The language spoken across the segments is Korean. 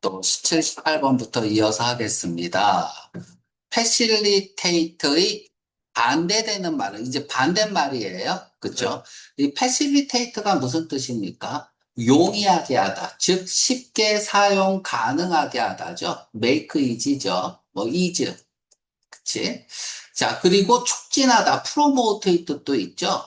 또 17, 18번부터 이어서 하겠습니다. 패실리테이트의 반대되는 말은 이제 반대말이에요. 그렇죠? 이 패실리테이트가 무슨 뜻입니까? 용이하게 하다. 즉 쉽게 사용 가능하게 하다죠. make easy죠. 뭐 easy. 그치? 자, 그리고 촉진하다. promote의 뜻도 있죠.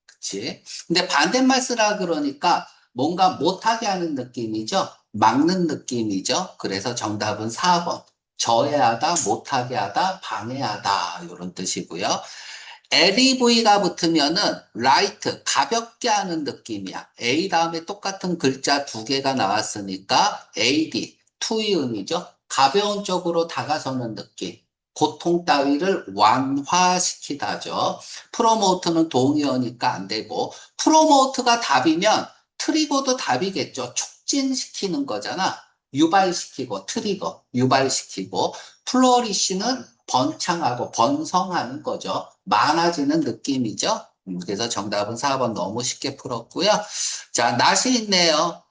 그치? 근데 반대말 쓰라 그러니까 뭔가 못하게 하는 느낌이죠? 막는 느낌이죠? 그래서 정답은 4번. 저해하다, 못하게 하다, 방해하다. 이런 뜻이고요. LEV가 붙으면은 라이트, 가볍게 하는 느낌이야. A 다음에 똑같은 글자 두 개가 나왔으니까 AD, 투이음이죠. 가벼운 쪽으로 다가서는 느낌. 고통 따위를 완화시키다죠. 프로모트는 동의어니까 안 되고, 프로모트가 답이면 트리거도 답이겠죠. 촉진시키는 거잖아. 유발시키고, 트리거, 유발시키고, 플로리시는 번창하고 번성하는 거죠. 많아지는 느낌이죠. 그래서 정답은 4번 너무 쉽게 풀었고요. 자, 낫이 있네요.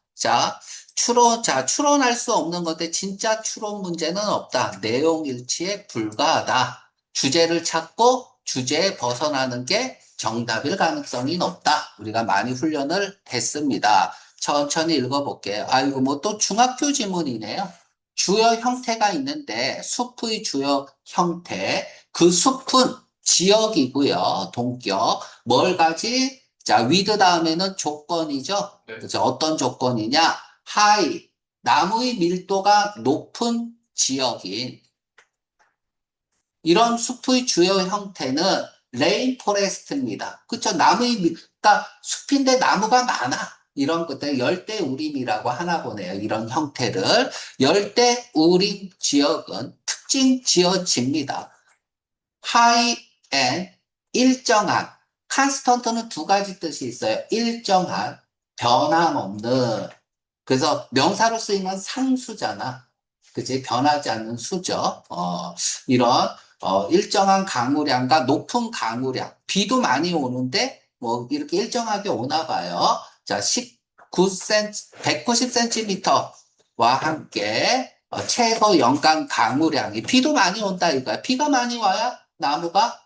추론할 수 없는 건데 진짜 추론 문제는 없다. 내용 일치에 불과하다. 주제를 찾고 주제에 벗어나는 게 정답일 가능성이 높다. 우리가 많이 훈련을 했습니다. 천천히 읽어볼게요. 아이고, 뭐 또 중학교 지문이네요. 주요 형태가 있는데 숲의 주요 형태, 그 숲은 지역이고요. 동격. 뭘 가지? 자, 위드 다음에는 조건이죠. 네. 그래서 어떤 조건이냐? 하이, 나무의 밀도가 높은 지역인 이런 숲의 주요 형태는 레인포레스트입니다. 그쵸? 그러니까 숲인데 나무가 많아. 이런 것들 열대우림이라고 하나 보네요. 이런 형태를. 열대우림 지역은 특징 지어집니다. 하이 앤 일정한. 컨스턴트는 두 가지 뜻이 있어요. 일정한, 변함없는. 그래서 명사로 쓰이면 상수잖아. 그치? 변하지 않는 수죠. 이런, 일정한 강우량과 높은 강우량. 비도 많이 오는데, 뭐, 이렇게 일정하게 오나 봐요. 자, 19cm, 190cm와 함께, 최소 연간 강우량이, 비도 많이 온다 이거야. 비가 많이 와야 나무가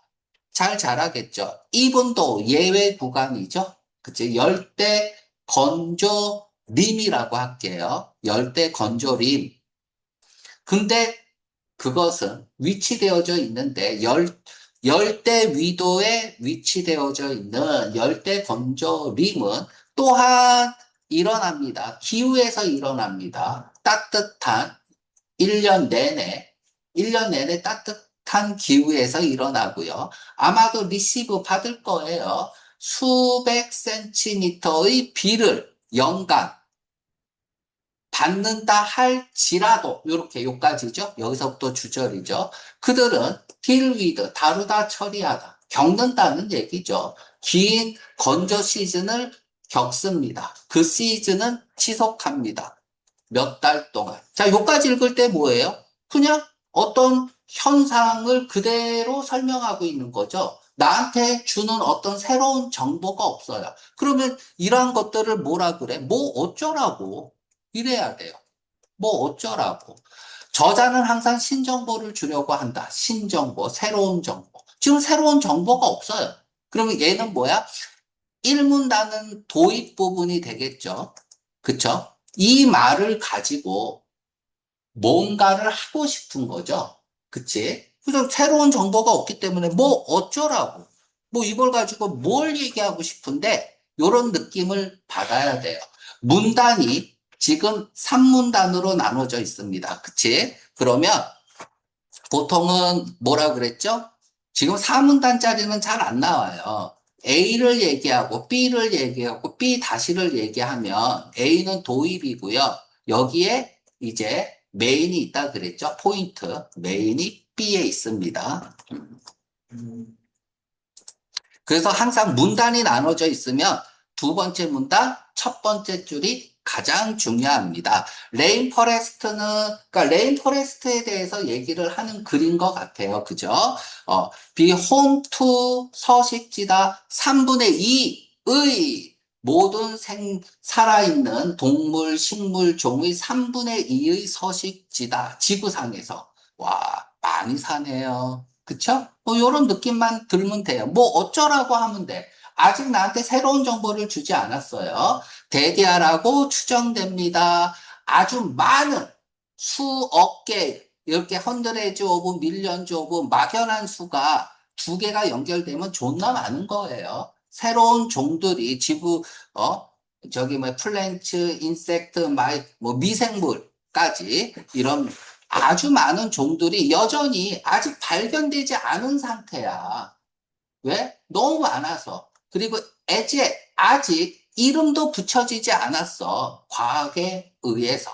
잘 자라겠죠. 이분도 예외 구간이죠. 그치? 열대 건조림이라고 할게요. 열대 건조림. 근데 그것은 위치되어져 있는데 열대 위도에 위치되어져 있는 열대 건조림은 또한 일어납니다. 기후에서 일어납니다. 따뜻한 1년 내내 1년 내내 따뜻한 기후에서 일어나고요. 아마도 리시브 받을 거예요. 수백 센티미터의 비를 연간 받는다 할지라도 이렇게 요까지죠. 여기서부터 주절이죠. 그들은 deal with 다루다 처리하다 겪는다는 얘기죠. 긴 건조 시즌을 겪습니다. 그 시즌은 지속합니다. 몇 달 동안. 자, 요까지 읽을 때 뭐예요? 그냥 어떤 현상을 그대로 설명하고 있는 거죠. 나한테 주는 어떤 새로운 정보가 없어요. 그러면 이러한 것들을 뭐라 그래? 뭐 어쩌라고? 이래야 돼요. 뭐 어쩌라고. 저자는 항상 신정보를 주려고 한다. 신정보, 새로운 정보. 지금 새로운 정보가 없어요. 그러면 얘는 뭐야? 일문단은 도입 부분이 되겠죠. 그쵸? 이 말을 가지고 뭔가를 하고 싶은 거죠. 그치? 그래서 새로운 정보가 없기 때문에 뭐 어쩌라고. 뭐 이걸 가지고 뭘 얘기하고 싶은데 이런 느낌을 받아야 돼요. 문단이 지금 3문단으로 나눠져 있습니다. 그치? 그러면 보통은 뭐라 그랬죠? 지금 4문단짜리는 잘 안 나와요. A를 얘기하고 B를 얘기하고 B 다시를 얘기하면 A는 도입이고요. 여기에 이제 메인이 있다 그랬죠? 포인트. 메인이 B에 있습니다. 그래서 항상 문단이 나눠져 있으면 두 번째 문단, 첫 번째 줄이 가장 중요합니다. 그러니까 레인포레스트에 대해서 얘기를 하는 글인 것 같아요. 그죠? be home to 서식지다 3분의 2의 모든 살아있는 동물, 식물 종의 3분의 2의 서식지다. 지구상에서. 와, 많이 사네요. 그쵸? 뭐, 요런 느낌만 들면 돼요. 뭐, 어쩌라고 하면 돼. 아직 나한테 새로운 정보를 주지 않았어요. 대기하라고 추정됩니다. 아주 많은 수억 개, 이렇게 헌드레즈 오브 밀리언즈 오브 막연한 수가 두 개가 연결되면 존나 많은 거예요. 새로운 종들이 지구, 어, 저기 뭐 플랜츠, 인섹트, 뭐 미생물까지 이런 아주 많은 종들이 여전히 아직 발견되지 않은 상태야. 왜? 너무 많아서. 그리고 아직 이름도 붙여지지 않았어. 과학에 의해서.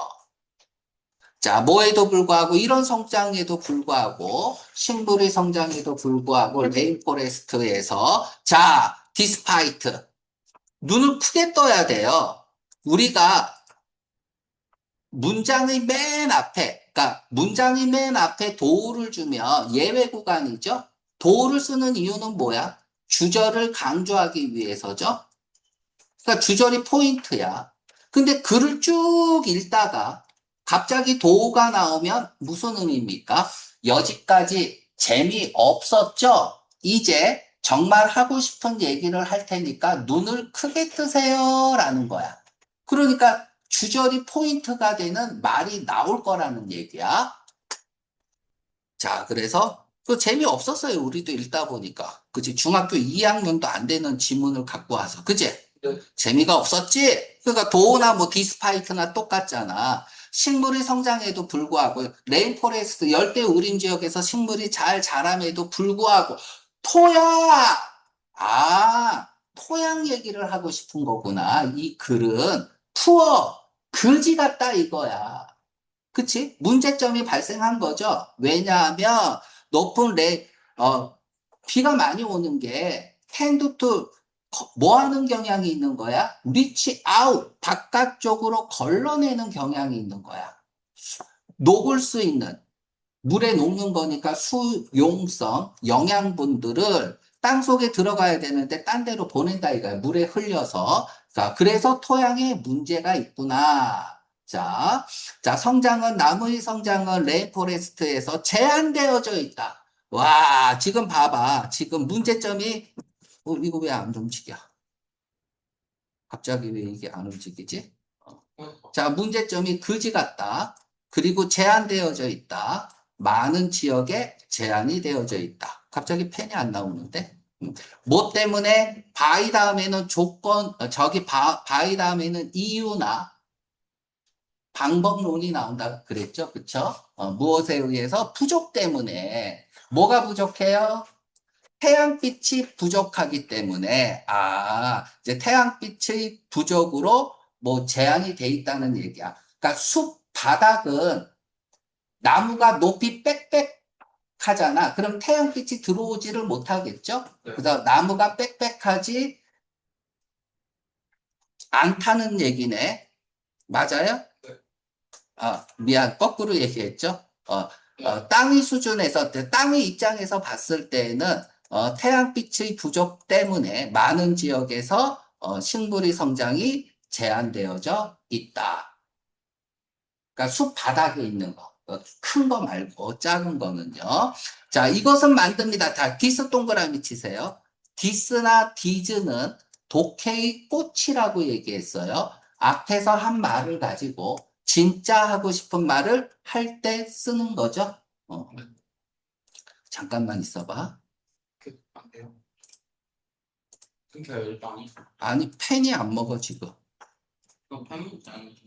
자, 뭐에도 불구하고, 이런 성장에도 불구하고, 식물의 성장에도 불구하고, 레인포레스트에서, 자, 디스파이트. 눈을 크게 떠야 돼요. 우리가 문장의 맨 앞에, 그러니까 문장의 맨 앞에 도우를 주면 예외 구간이죠? 도우를 쓰는 이유는 뭐야? 주절을 강조하기 위해서죠? 그러니까 주절이 포인트야. 근데 글을 쭉 읽다가 갑자기 도우가 나오면 무슨 의미입니까? 여지까지 재미없었죠? 이제 정말 하고 싶은 얘기를 할 테니까 눈을 크게 뜨세요 라는 거야. 그러니까 주절이 포인트가 되는 말이 나올 거라는 얘기야. 자, 그래서 그 재미없었어요. 우리도 읽다 보니까. 그치? 중학교 2학년도 안 되는 지문을 갖고 와서. 그치? 네. 재미가 없었지? 그러니까 도우나 뭐 디스파이트나 똑같잖아. 식물의 성장에도 불구하고 레인포레스트 열대 우림 지역에서 식물이 잘 자람에도 불구하고 토양! 아, 토양 얘기를 하고 싶은 거구나. 이 글은 푸어, 그지 같다 이거야. 그치? 문제점이 발생한 거죠. 왜냐하면 높은 비가 많이 오는 게 텐두투 뭐 하는 경향이 있는 거야? 리치 아웃, 바깥쪽으로 걸러내는 경향이 있는 거야. 녹을 수 있는, 물에 녹는 거니까 수용성, 영양분들을 땅 속에 들어가야 되는데 딴 데로 보낸다 이거야. 물에 흘려서. 자, 그래서 토양에 문제가 있구나. 자, 성장은, 나무의 성장은 레인포레스트에서 제한되어져 있다. 와, 지금 봐봐. 지금 문제점이, 이거 왜 안 움직여? 갑자기 왜 이게 안 움직이지? 자, 문제점이 그지 같다. 그리고 제한되어져 있다. 많은 지역에 제한이 되어져 있다. 갑자기 펜이 안 나오는데? 뭐 때문에 바이 다음에는 바이 다음에는 이유나 방법론이 나온다 그랬죠? 그쵸? 무엇에 의해서? 부족 때문에. 뭐가 부족해요? 태양빛이 부족하기 때문에, 이제 태양빛의 부족으로 뭐 제한이 돼 있다는 얘기야. 그러니까 숲 바닥은 나무가 높이 빽빽하잖아. 그럼 태양빛이 들어오지를 못하겠죠? 네. 그래서 나무가 빽빽하지 않다는 얘기네. 맞아요? 네. 미안, 거꾸로 얘기했죠? 땅의 수준에서, 땅의 입장에서 봤을 때에는, 태양빛의 부족 때문에 많은 지역에서, 식물의 성장이 제한되어져 있다. 그러니까 숲 바닥에 있는 거. 큰 거 말고 작은 거는요. 자, 이것은 만듭니다. 자, 디스 동그라미 치세요. 디스나 디즈는 독해의 꽃이라고 얘기했어요. 앞에서 한 말을 가지고 진짜 하고 싶은 말을 할 때 쓰는 거죠. 잠깐만 있어봐. 안 돼요. 그러니까 열방이. 아니, 펜이 안 먹어, 지금. 그럼 팬이 아니죠.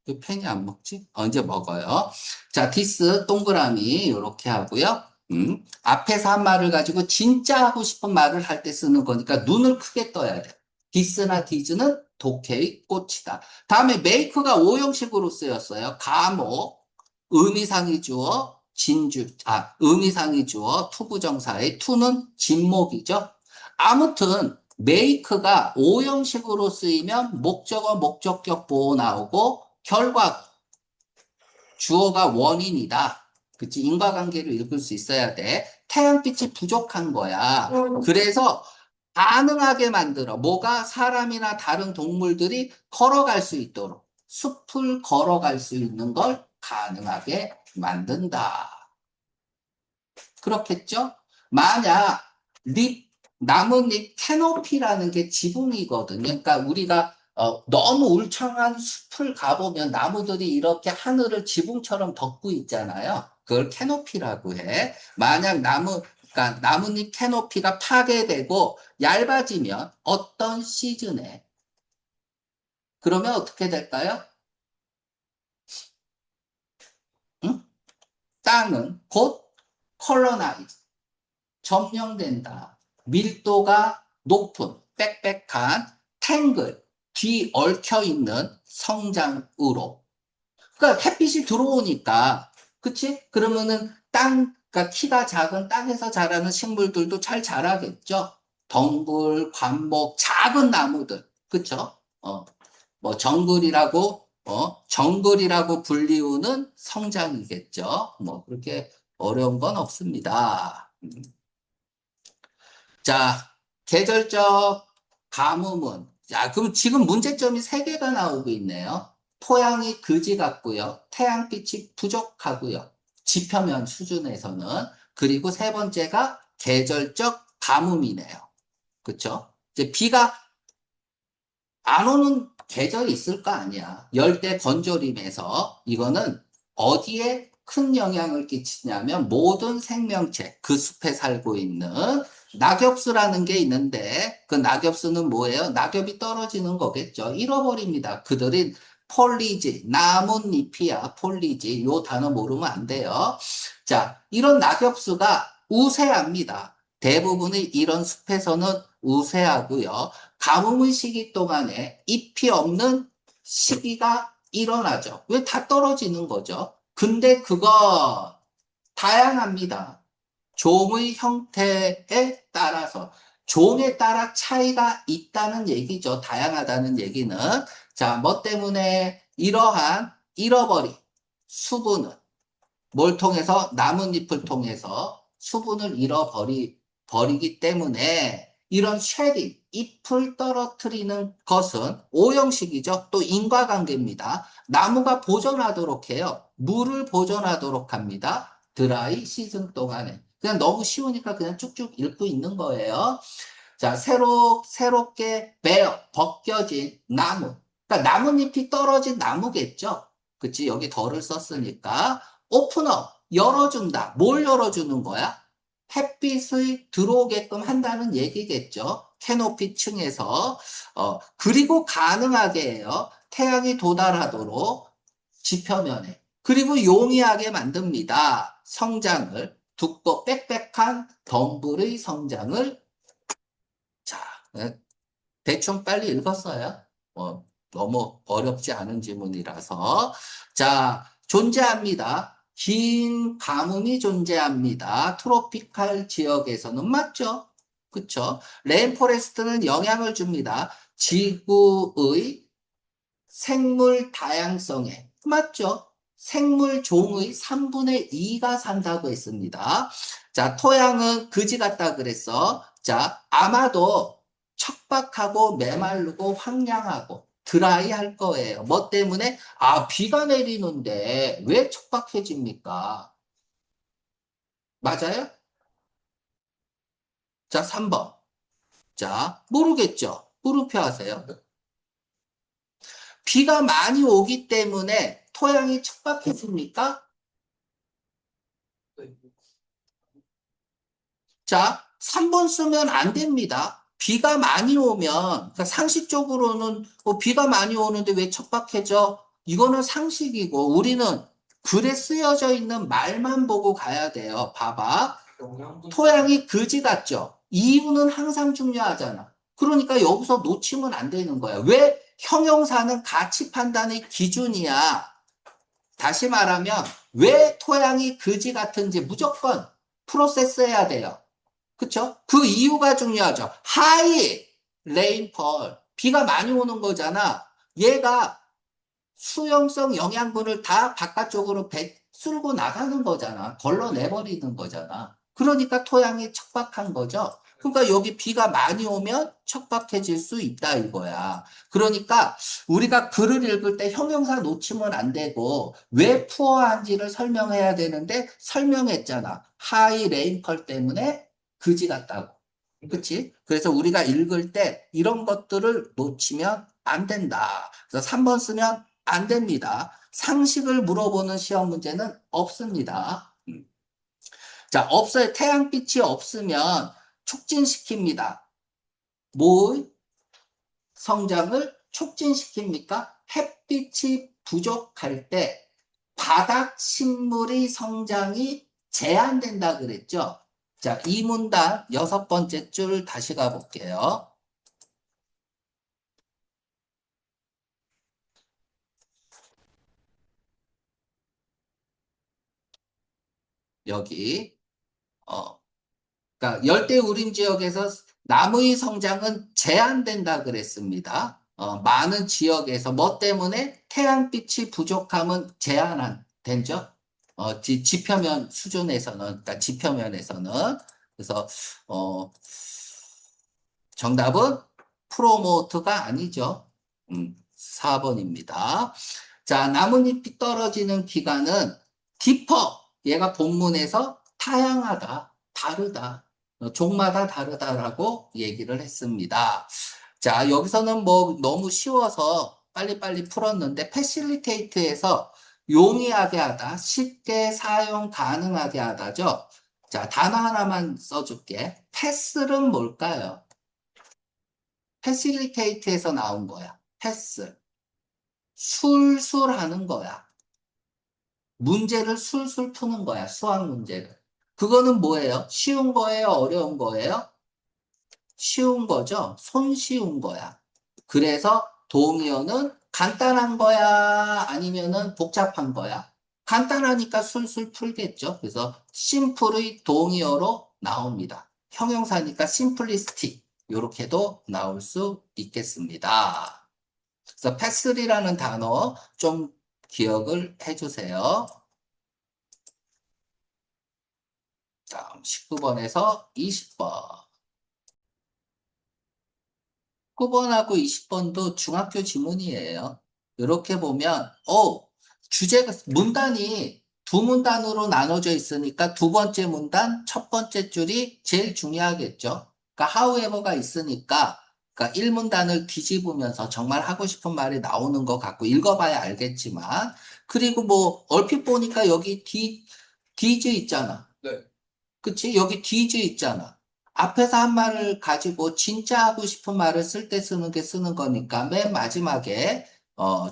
왜 펜이 안 먹지? 이제 먹어요. 자, 디스 동그라미 이렇게 하고요. 앞에서 한 말을 가지고 진짜 하고 싶은 말을 할 때 쓰는 거니까 눈을 크게 떠야 돼. 디스나 디즈는 독해의 꽃이다. 다음에 메이크가 오형식으로 쓰였어요. 감옥, 의미상이 주어, 의미상이 주어, 투부정사의 투는 진목이죠. 아무튼 메이크가 오형식으로 쓰이면 목적어, 목적격 보호 나오고 결과 주어가 원인이다. 그치? 인과관계를 읽을 수 있어야 돼. 태양빛이 부족한 거야. 그래서 가능하게 만들어. 뭐가? 사람이나 다른 동물들이 걸어갈 수 있도록. 숲을 걸어갈 수 있는 걸 가능하게 만든다. 그렇겠죠? 만약 나뭇잎 캐노피라는 게 지붕이거든요. 그러니까 우리가 너무 울창한 숲을 가보면 나무들이 이렇게 하늘을 지붕처럼 덮고 있잖아요. 그걸 캐노피라고 해. 만약 그러니까 나뭇잎 캐노피가 파괴되고 얇아지면 어떤 시즌에 그러면 어떻게 될까요? 응? 땅은 곧 컬러나이즈 점령된다. 밀도가 높은 빽빽한 탱글 뒤 얽혀 있는 성장으로. 그러니까 햇빛이 들어오니까 그치? 그러면은 그러니까 키가 작은 땅에서 자라는 식물들도 잘 자라겠죠. 덩굴, 관목, 작은 나무들. 그쵸? 뭐 정글이라고 불리우는 성장이겠죠. 뭐 그렇게 어려운 건 없습니다. 자, 계절적 가뭄은, 자, 그럼 지금 문제점이 세 개가 나오고 있네요. 토양이 그지 같고요. 태양빛이 부족하고요. 지표면 수준에서는. 그리고 세 번째가 계절적 가뭄이네요. 그쵸? 이제 비가 안 오는 계절이 있을 거 아니야. 열대 건조림에서 이거는 어디에 큰 영향을 끼치냐면 모든 생명체, 그 숲에 살고 있는 낙엽수라는 게 있는데 그 낙엽수는 뭐예요? 낙엽이 떨어지는 거겠죠. 잃어버립니다. 그들은 폴리지, 나뭇잎이야, 폴리지. 요 단어 모르면 안 돼요. 자, 이런 낙엽수가 우세합니다. 대부분의 이런 숲에서는 우세하고요. 가뭄의 시기 동안에 잎이 없는 시기가 일어나죠. 왜 다 떨어지는 거죠? 근데 그거 다양합니다. 종의 형태에 따라서 종에 따라 차이가 있다는 얘기죠. 다양하다는 얘기는. 자, 뭐 때문에 이러한 잃어버린 수분은 뭘 통해서? 나뭇잎을 통해서 수분을 버리기 때문에 이런 쉐딩, 잎을 떨어뜨리는 것은 오형식이죠. 또 인과관계입니다. 나무가 보존하도록 해요. 물을 보존하도록 합니다. 드라이 시즌 동안에. 그냥 너무 쉬우니까 그냥 쭉쭉 읽고 있는 거예요. 자, 새롭게 벗겨진 나무. 그러니까 나뭇잎이 떨어진 나무겠죠. 그치? 여기 덜을 썼으니까. 오프너, 열어준다. 뭘 열어주는 거야? 햇빛이 들어오게끔 한다는 얘기겠죠. 캐노피 층에서. 그리고 가능하게 해요. 태양이 도달하도록 지표면에. 그리고 용이하게 만듭니다. 성장을. 두꺼 빽빽한 덤불의 성장을. 자, 대충 빨리 읽었어요. 너무 어렵지 않은 지문이라서. 자, 존재합니다. 긴 가뭄이 존재합니다. 트로피칼 지역에서는 맞죠? 그쵸? 레인포레스트는 영향을 줍니다. 지구의 생물 다양성에. 맞죠? 생물 종의 3분의 2가 산다고 했습니다. 자, 토양은 그지 같다 그랬어. 자, 아마도 척박하고 메마르고 황량하고 드라이할 거예요. 뭐 때문에? 아, 비가 내리는데 왜 척박해집니까? 맞아요? 자, 3번. 자, 모르겠죠? 물음표 하세요. 비가 많이 오기 때문에 토양이 척박해집니까? 자, 3번 쓰면 안 됩니다. 비가 많이 오면, 그러니까 상식적으로는 비가 많이 오는데 왜 척박해져? 이거는 상식이고, 우리는 글에 쓰여져 있는 말만 보고 가야 돼요. 봐봐. 토양이 그지 같죠? 이유는 항상 중요하잖아. 그러니까 여기서 놓치면 안 되는 거야. 왜? 형용사는 가치 판단의 기준이야. 다시 말하면, 왜 토양이 그지 같은지 무조건 프로세스 해야 돼요. 그쵸? 그 이유가 중요하죠. 하이 레인펄 비가 많이 오는 거잖아. 얘가 수용성 영양분을 다 바깥쪽으로 쓸고 나가는 거잖아. 걸러내버리는 거잖아. 그러니까 토양이 척박한 거죠. 그러니까 여기 비가 많이 오면 척박해질 수 있다 이거야. 그러니까 우리가 글을 읽을 때 형용사 놓치면 안 되고 왜 푸어한지를 설명해야 되는데 설명했잖아. 하이 레인펄 때문에 그지 같다고. 그치? 그래서 우리가 읽을 때 이런 것들을 놓치면 안 된다. 그래서 3번 쓰면 안 됩니다. 상식을 물어보는 시험 문제는 없습니다. 자, 없어요. 태양빛이 없으면 촉진시킵니다. 뭐 성장을 촉진시킵니까? 햇빛이 부족할 때 바닥 식물의 성장이 제한된다 그랬죠? 자, 이 문단 6번째 줄 다시 가볼게요. 여기 어, 그러니까 열대우림 지역에서 나무의 성장은 제한된다 그랬습니다. 많은 지역에서 뭐 때문에 태양빛이 부족함은 제한한 된죠. 지표면 수준에서는, 그러니까 지표면에서는. 그래서 어, 정답은 프로모트가 아니죠. 4번입니다. 자, 나뭇잎이 떨어지는 기간은 디퍼. 얘가 본문에서 다양하다, 다르다, 종마다 다르다라고 얘기를 했습니다. 자, 여기서는 뭐 너무 쉬워서 빨리빨리 풀었는데 패실리테이트에서 용이하게 하다, 쉽게 사용 가능하게 하다죠. 자, 단어 하나만 써줄게. 패슬은 뭘까요? 패실리테이트에서 나온 거야. 패스. 술술 하는 거야. 문제를 술술 푸는 거야. 수학 문제를. 그거는 뭐예요? 쉬운 거예요? 어려운 거예요? 쉬운 거죠? 손쉬운 거야. 그래서 동의어는 간단한 거야? 아니면은 복잡한 거야? 간단하니까 술술 풀겠죠? 그래서 심플의 동의어로 나옵니다. 형용사니까 심플리스틱. 이렇게도 나올 수 있겠습니다. 그래서 패슬이라는 단어 좀 기억을 해주세요. 다음 19번에서 20번. 19번하고 20번도 중학교 지문이에요. 이렇게 보면, 주제가, 문단이 두 문단으로 나눠져 있으니까 두 번째 문단, 첫 번째 줄이 제일 중요하겠죠. 그러니까 however가 있으니까, 그러니까 1문단을 뒤집으면서 정말 하고 싶은 말이 나오는 것 같고 읽어봐야 알겠지만, 그리고 뭐, 얼핏 보니까 여기 디즈 있잖아. 네. 그치? 여기 디즈 있잖아. 앞에서 한 말을 가지고 진짜 하고 싶은 말을 쓸 때 쓰는 게 쓰는 거니까 맨 마지막에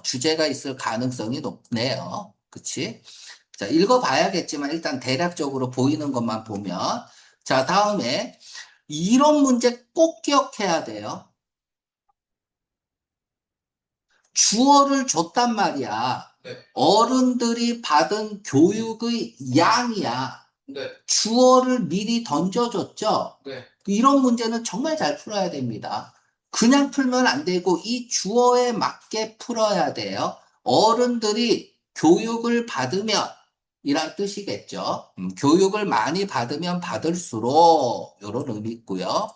주제가 있을 가능성이 높네요. 그치? 자, 읽어봐야겠지만 일단 대략적으로 보이는 것만 보면 자, 다음에 이런 문제 꼭 기억해야 돼요. 주어를 줬단 말이야. 네. 어른들이 받은 교육의 양이야. 네. 주어를 미리 던져줬죠? 네. 이런 문제는 정말 잘 풀어야 됩니다. 그냥 풀면 안 되고 이 주어에 맞게 풀어야 돼요. 어른들이 교육을 받으면 이란 뜻이겠죠. 교육을 많이 받으면 받을수록 이런 의미 있고요.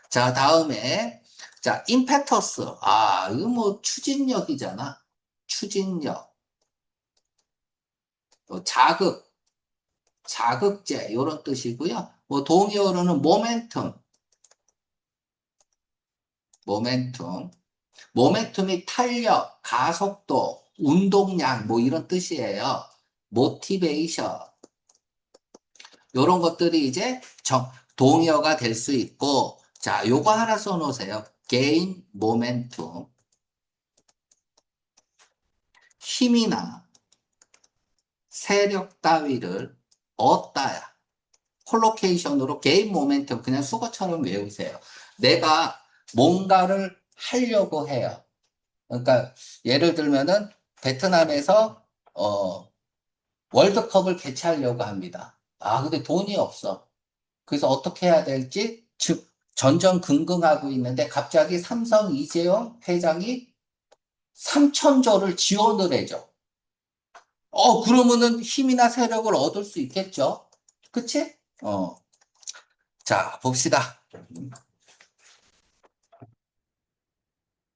자, 다음에 자, 임페터스. 이거 뭐 추진력이잖아. 추진력. 또 자극, 자극제 이런 뜻이고요. 뭐 동의어로는 모멘텀, 모멘텀. 모멘텀이 탄력, 가속도, 운동량 뭐 이런 뜻이에요. 모티베이션. 이런 것들이 이제 동의어가 될 수 있고 자, 요거 하나 써 놓으세요. gain momentum. 힘이나 세력 따위를 얻다야. 콜로케이션으로 게임 모멘텀 그냥 수거처럼 외우세요. 내가 뭔가를 하려고 해요. 그러니까 예를 들면은 베트남에서 월드컵을 개최하려고 합니다. 근데 돈이 없어. 그래서 어떻게 해야 될지 즉 전전긍긍하고 있는데 갑자기 삼성 이재용 회장이 3천조를 지원을 해줘. 그러면은 힘이나 세력을 얻을 수 있겠죠. 그치? 자, 봅시다.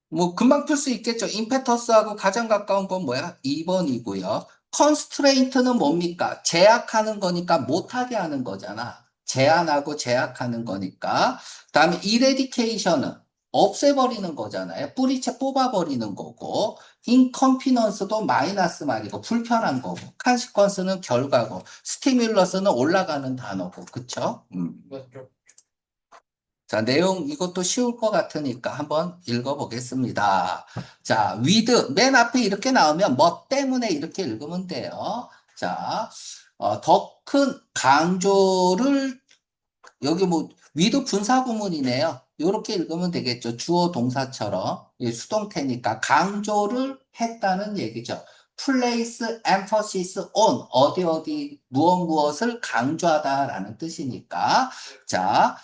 뭐 금방 풀 수 있겠죠. 임페터스하고 가장 가까운 건 뭐야? 2번이고요. 컨스트레인트는 뭡니까? 제약하는 거니까 못하게 하는 거잖아. 제한하고 제약하는 거니까. 그다음에 이레디케이션은 없애버리는 거잖아요. 뿌리채 뽑아버리는 거고. 인컨피넌스도 마이너스 말이고 불편한 거고. 컨시퀀스는 결과고. 스티뮬러스는 올라가는 단어고. 그쵸? 맞죠? 자, 내용 이것도 쉬울 것 같으니까 한번 읽어보겠습니다. 자, with 맨 앞에 이렇게 나오면 뭐 때문에 이렇게 읽으면 돼요. 자, 더 큰 강조를 여기 뭐 with 분사 구문이네요. 이렇게 읽으면 되겠죠. 주어 동사처럼 이 수동태니까 강조를 했다는 얘기죠. place emphasis on 어디 어디 무엇을 강조하다라는 뜻이니까 자.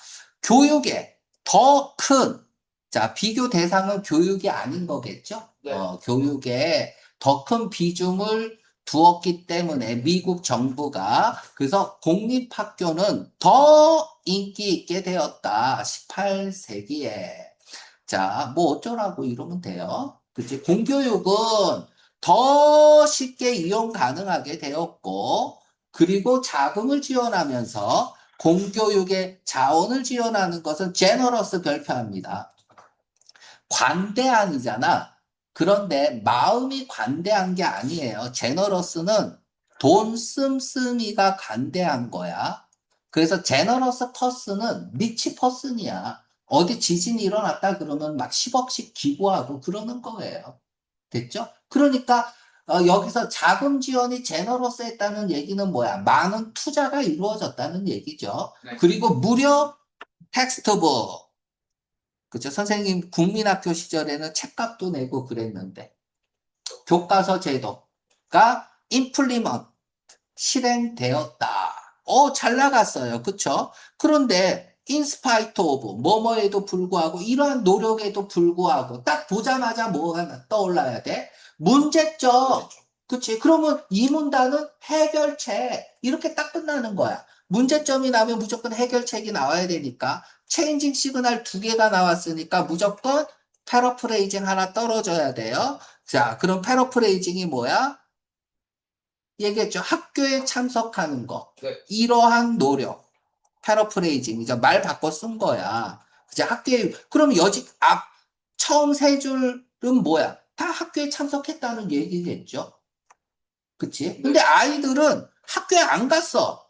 교육에 더 큰, 자, 비교 대상은 교육이 아닌 거겠죠? 네. 교육에 더 큰 비중을 두었기 때문에 미국 정부가 그래서 공립학교는 더 인기 있게 되었다. 18세기에. 자, 뭐 어쩌라고 이러면 돼요. 그치? 공교육은 더 쉽게 이용 가능하게 되었고, 그리고 자금을 지원하면서 공교육에 자원을 지원하는 것은 제너러스 별표합니다. 관대한이잖아. 그런데 마음이 관대한 게 아니에요. 제너러스는 돈 씀씀이가 관대한 거야. 그래서 제너러스 퍼슨은 리치 퍼슨이야. 어디 지진이 일어났다 그러면 막 10억씩 기부하고 그러는 거예요. 됐죠? 그러니까 여기서 자금 지원이 제너러스 했다는 얘기는 뭐야? 많은 투자가 이루어졌다는 얘기죠. 네. 그리고 무려 텍스트북. 그죠? 선생님 국민학교 시절에는 책값도 내고 그랬는데 교과서 제도가 임플리먼트 실행되었다. 잘 나갔어요. 그쵸? 그런데 인스파이트 오브 뭐뭐에도 불구하고 이러한 노력에도 불구하고 딱 보자마자 뭐 하나 떠올라야 돼? 문제점. 그치? 그러면 이 문단은 해결책. 이렇게 딱 끝나는 거야. 문제점이 나면 무조건 해결책이 나와야 되니까 체인징 시그널 두 개가 나왔으니까 무조건 패러프레이징 하나 떨어져야 돼요. 자, 그럼 패러프레이징이 뭐야? 얘기했죠. 학교에 참석하는 거. 네. 이러한 노력. 패러프레이징이죠. 말 바꿔 쓴 거야. 이제 학교에, 그럼 처음 세 줄은 뭐야? 다 학교에 참석했다는 얘기겠죠. 그치? 근데 아이들은 학교에 안 갔어.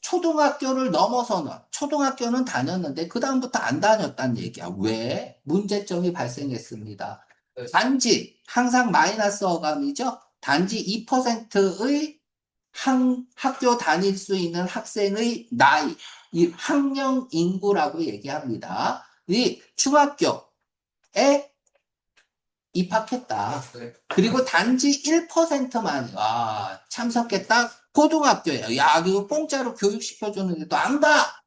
초등학교를 넘어서는, 초등학교는 다녔는데, 그다음부터 안 다녔다는 얘기야. 왜? 문제점이 발생했습니다. 네. 단지, 항상 마이너스 어감이죠? 단지 2%의 학교 다닐 수 있는 학생의 나이, 이 학령 인구라고 얘기합니다. 이 중학교에 입학했다. 네. 그리고 단지 1%만 참석했다. 고등학교에 이거 공짜로 교육시켜주는데도 안 가.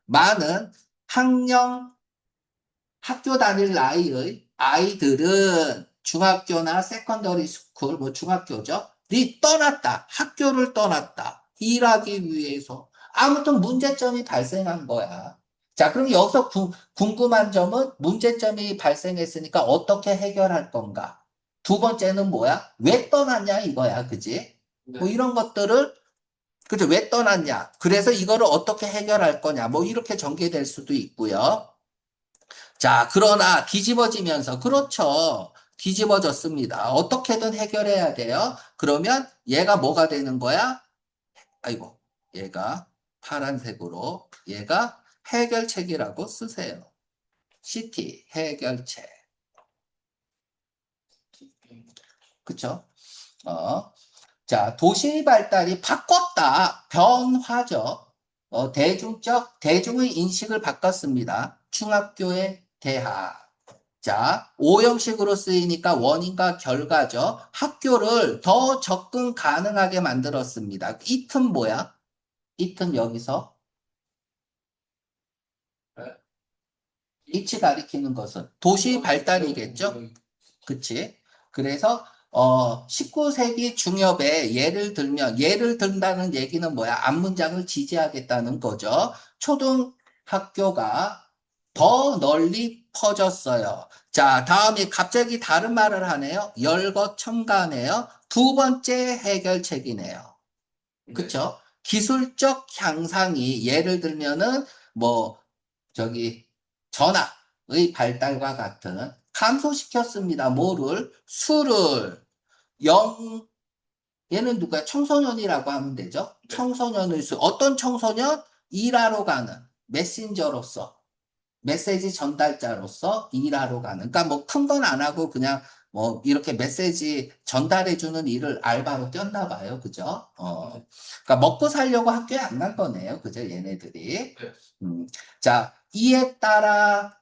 많은 학령 학교 다닐 나이의 아이들은 중학교나 세컨더리 스쿨, 뭐 중학교죠. 떠났다. 학교를 떠났다. 일하기 위해서. 아무튼 문제점이 발생한 거야. 자, 그럼 여기서 궁금한 점은 문제점이 발생했으니까 어떻게 해결할 건가? 두 번째는 뭐야? 왜 떠났냐 이거야. 그지? 네. 뭐 이런 것들을 그죠? 왜 떠났냐? 그래서 이거를 어떻게 해결할 거냐? 뭐 이렇게 전개될 수도 있고요. 자, 그러나 뒤집어지면서, 그렇죠. 뒤집어졌습니다. 어떻게든 해결해야 돼요. 그러면 얘가 뭐가 되는 거야? 아이고, 얘가 파란색으로, 얘가 해결책이라고 쓰세요. CT, 해결책. 그쵸? 자, 도시 발달이 바꿨다. 변화죠. 대중의 인식을 바꿨습니다. 중학교에 대하. 자, 오형식으로 쓰이니까 원인과 결과죠. 학교를 더 접근 가능하게 만들었습니다. 이튼 뭐야? 이튼 여기서 네. 이치 가리키는 것은 도시 발달이겠죠? 그치? 그래서 19세기 중엽에 예를 든다는 얘기는 뭐야? 앞문장을 지지하겠다는 거죠. 초등학교가 더 널리 퍼졌어요. 자, 다음에 갑자기 다른 말을 하네요. 열거첨가네요. 두 번째 해결책이네요. 그쵸? 기술적 향상이 예를 들면은 뭐 저기 전화의 발달과 같은 감소시켰습니다. 뭐를? 수를 영 얘는 누가 청소년이라고 하면 되죠? 네. 청소년의 수. 어떤 청소년? 일하러 가는 메신저로서 메시지 전달자로서 일하러 가는. 그러니까 뭐 큰 건 안 하고 그냥 뭐 이렇게 메시지 전달해 주는 일을 알바로 뛰었나 봐요. 그죠? 그러니까 먹고 살려고 학교에 안 간 거네요. 그죠? 얘네들이. 네. 자, 이에 따라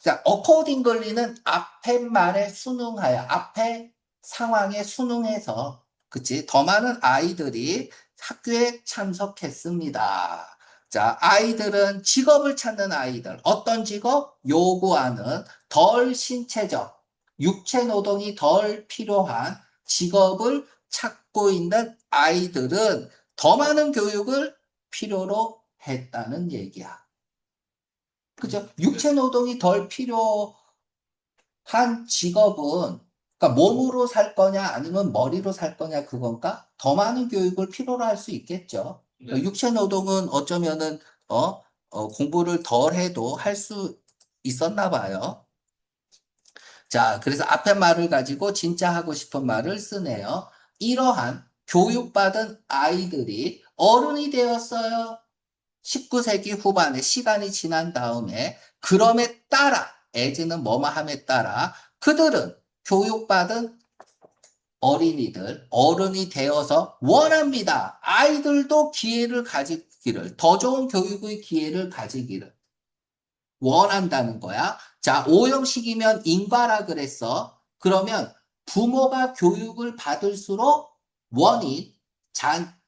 자, accordingly는 앞에 말에 순응하여, 앞에 상황에 순응해서, 그치? 더 많은 아이들이 학교에 참석했습니다. 자, 아이들은 직업을 찾는 아이들. 어떤 직업? 요구하는 덜 신체적, 육체 노동이 덜 필요한 직업을 찾고 있는 아이들은 더 많은 교육을 필요로 했다는 얘기야. 그죠? 육체 노동이 덜 필요한 직업은, 그러니까 몸으로 살 거냐, 아니면 머리로 살 거냐, 그건가? 더 많은 교육을 필요로 할 수 있겠죠. 네. 육체 노동은 어쩌면은, 공부를 덜 해도 할 수 있었나 봐요. 자, 그래서 앞에 말을 가지고 진짜 하고 싶은 말을 쓰네요. 이러한 교육받은 아이들이 어른이 되었어요. 19세기 후반에 시간이 지난 다음에 그럼에 따라 as는 뭐뭐함에 따라 그들은 교육받은 어린이들, 어른이 되어서 원합니다. 아이들도 기회를 가지기를, 더 좋은 교육의 기회를 가지기를 원한다는 거야. 자, 오형식이면 인과라 그랬어. 그러면 부모가 교육을 받을수록 원이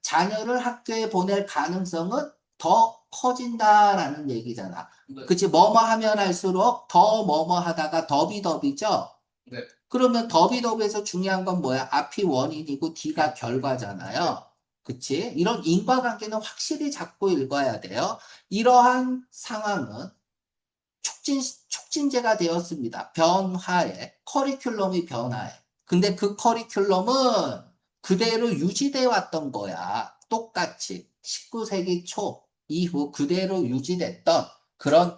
자녀를 학교에 보낼 가능성은 더 커진다라는 얘기잖아. 네. 그치? 뭐뭐 하면 할수록 더 뭐뭐 하다가 더비더비죠? 네. 그러면 더비더비에서 중요한 건 뭐야? 앞이 원인이고 뒤가 결과잖아요. 그치? 이런 인과관계는 확실히 잡고 읽어야 돼요. 이러한 상황은 촉진제가 되었습니다. 변화에, 커리큘럼이 변화해. 근데 그 커리큘럼은 그대로 유지돼 왔던 거야. 똑같이 19세기 초 이후 그대로 유지됐던 그런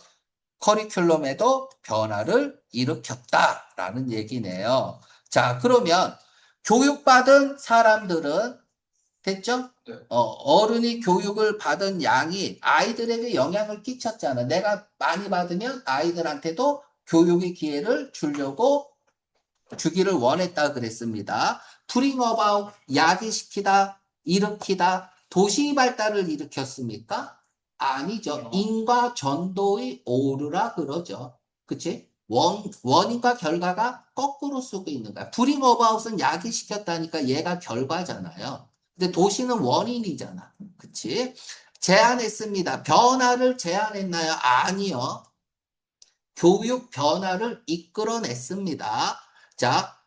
커리큘럼에도 변화를 일으켰다라는 얘기네요. 자, 그러면 교육받은 사람들은 됐죠? 네. 어른이 교육을 받은 양이 아이들에게 영향을 끼쳤잖아. 내가 많이 받으면 아이들한테도 교육의 기회를 주기를 원했다 그랬습니다. bring about, 야기시키다, 일으키다, 도시 발달을 일으켰습니까? 아니죠. 인과 전도의 오르라 그러죠. 그치? 원인과 결과가 거꾸로 쓰고 있는 거야. bring about은 야기시켰다니까 얘가 결과잖아요. 근데 도시는 원인이잖아. 그치? 제안했습니다. 변화를 제안했나요? 아니요. 교육 변화를 이끌어냈습니다. 자,